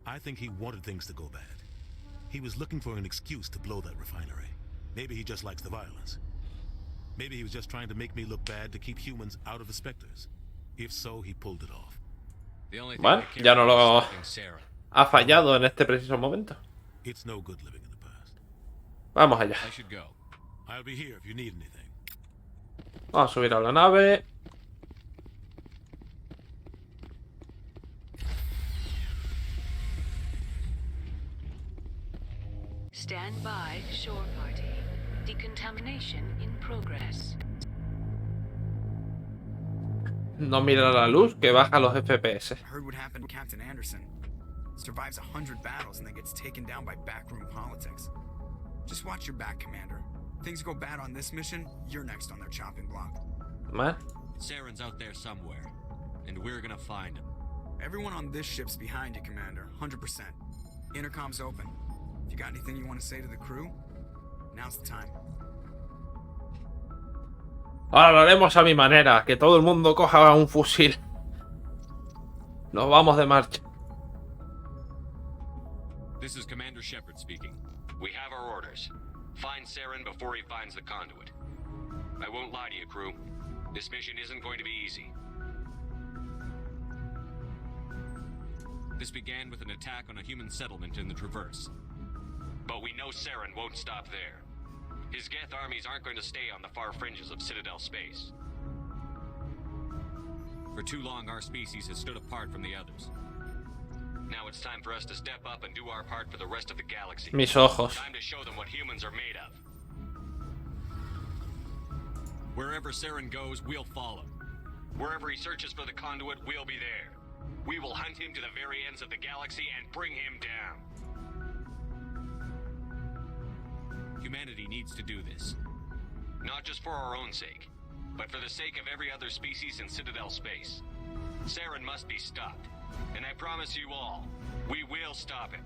I think he wanted things to go bad. He was looking for an excuse to blow that refinery. Maybe he just likes the violence. Maybe he was just trying to make me look bad to keep humans out of the Spectres. If so, he pulled it off. Bueno, ya no lo ha fallado en este preciso momento. It's no good living in the past. Vamos allá. I should go. I'll be here if you need anything. Vamos a subir a la nave. Stand by, shore party. Decontamination in progress. No mira la luz que baja los FPS. Heard what happened to Captain Anderson. Survives 100 battles and then gets taken down by backroom politics. Just watch your back, Commander. Things go bad on this mission, you're next on their chopping block. Man. Saren's out there somewhere, and we're gonna find him. Everyone on this ship's behind you, Commander. 100%. Intercom's open. If you got anything you want to say to the crew, now's the time. Ahora lo haremos a mi manera. Que todo el mundo coja un fusil. Nos vamos de marcha. This is Commander Shepard speaking. We have our orders. Find Saren before he finds the conduit. I won't lie to you, crew. This mission isn't going to be easy. This began with an attack on a human settlement in the Traverse. But we know Saren won't stop there. His Geth armies aren't going to stay on the far fringes of Citadel space. For too long, our species has stood apart from the others. Now it's time for us to step up and do our part for the rest of the galaxy. Mis ojos. Time to show them what humans are made of. Wherever Saren goes, we'll follow. Wherever he searches for the conduit, we'll be there. We will hunt him to the very ends of the galaxy and bring him down. Humanity needs to do this. Not just for our own sake, but for the sake of every other species in Citadel space. Saren must be stopped. And I promise you all, we will stop it.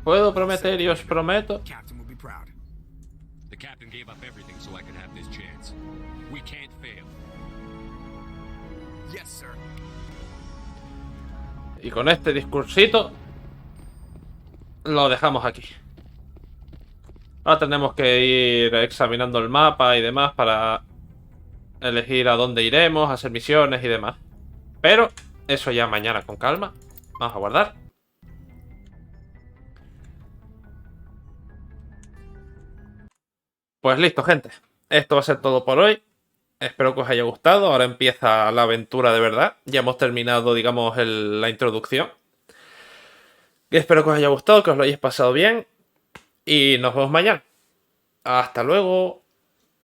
Puedo prometer y os prometo. Captain will be proud. The captain gave up everything so I could have this chance. We can't fail. Yes, sir. Y con este discursito lo dejamos aquí. Ahora tenemos que ir examinando el mapa y demás para elegir a dónde iremos, hacer misiones y demás. Pero eso ya mañana con calma. Vamos a guardar. Pues listo, gente. Esto va a ser todo por hoy. Espero que os haya gustado. Ahora empieza la aventura de verdad. Ya hemos terminado, digamos, la introducción. Y espero que os haya gustado, que os lo hayáis pasado bien. Y nos vemos mañana. Hasta luego.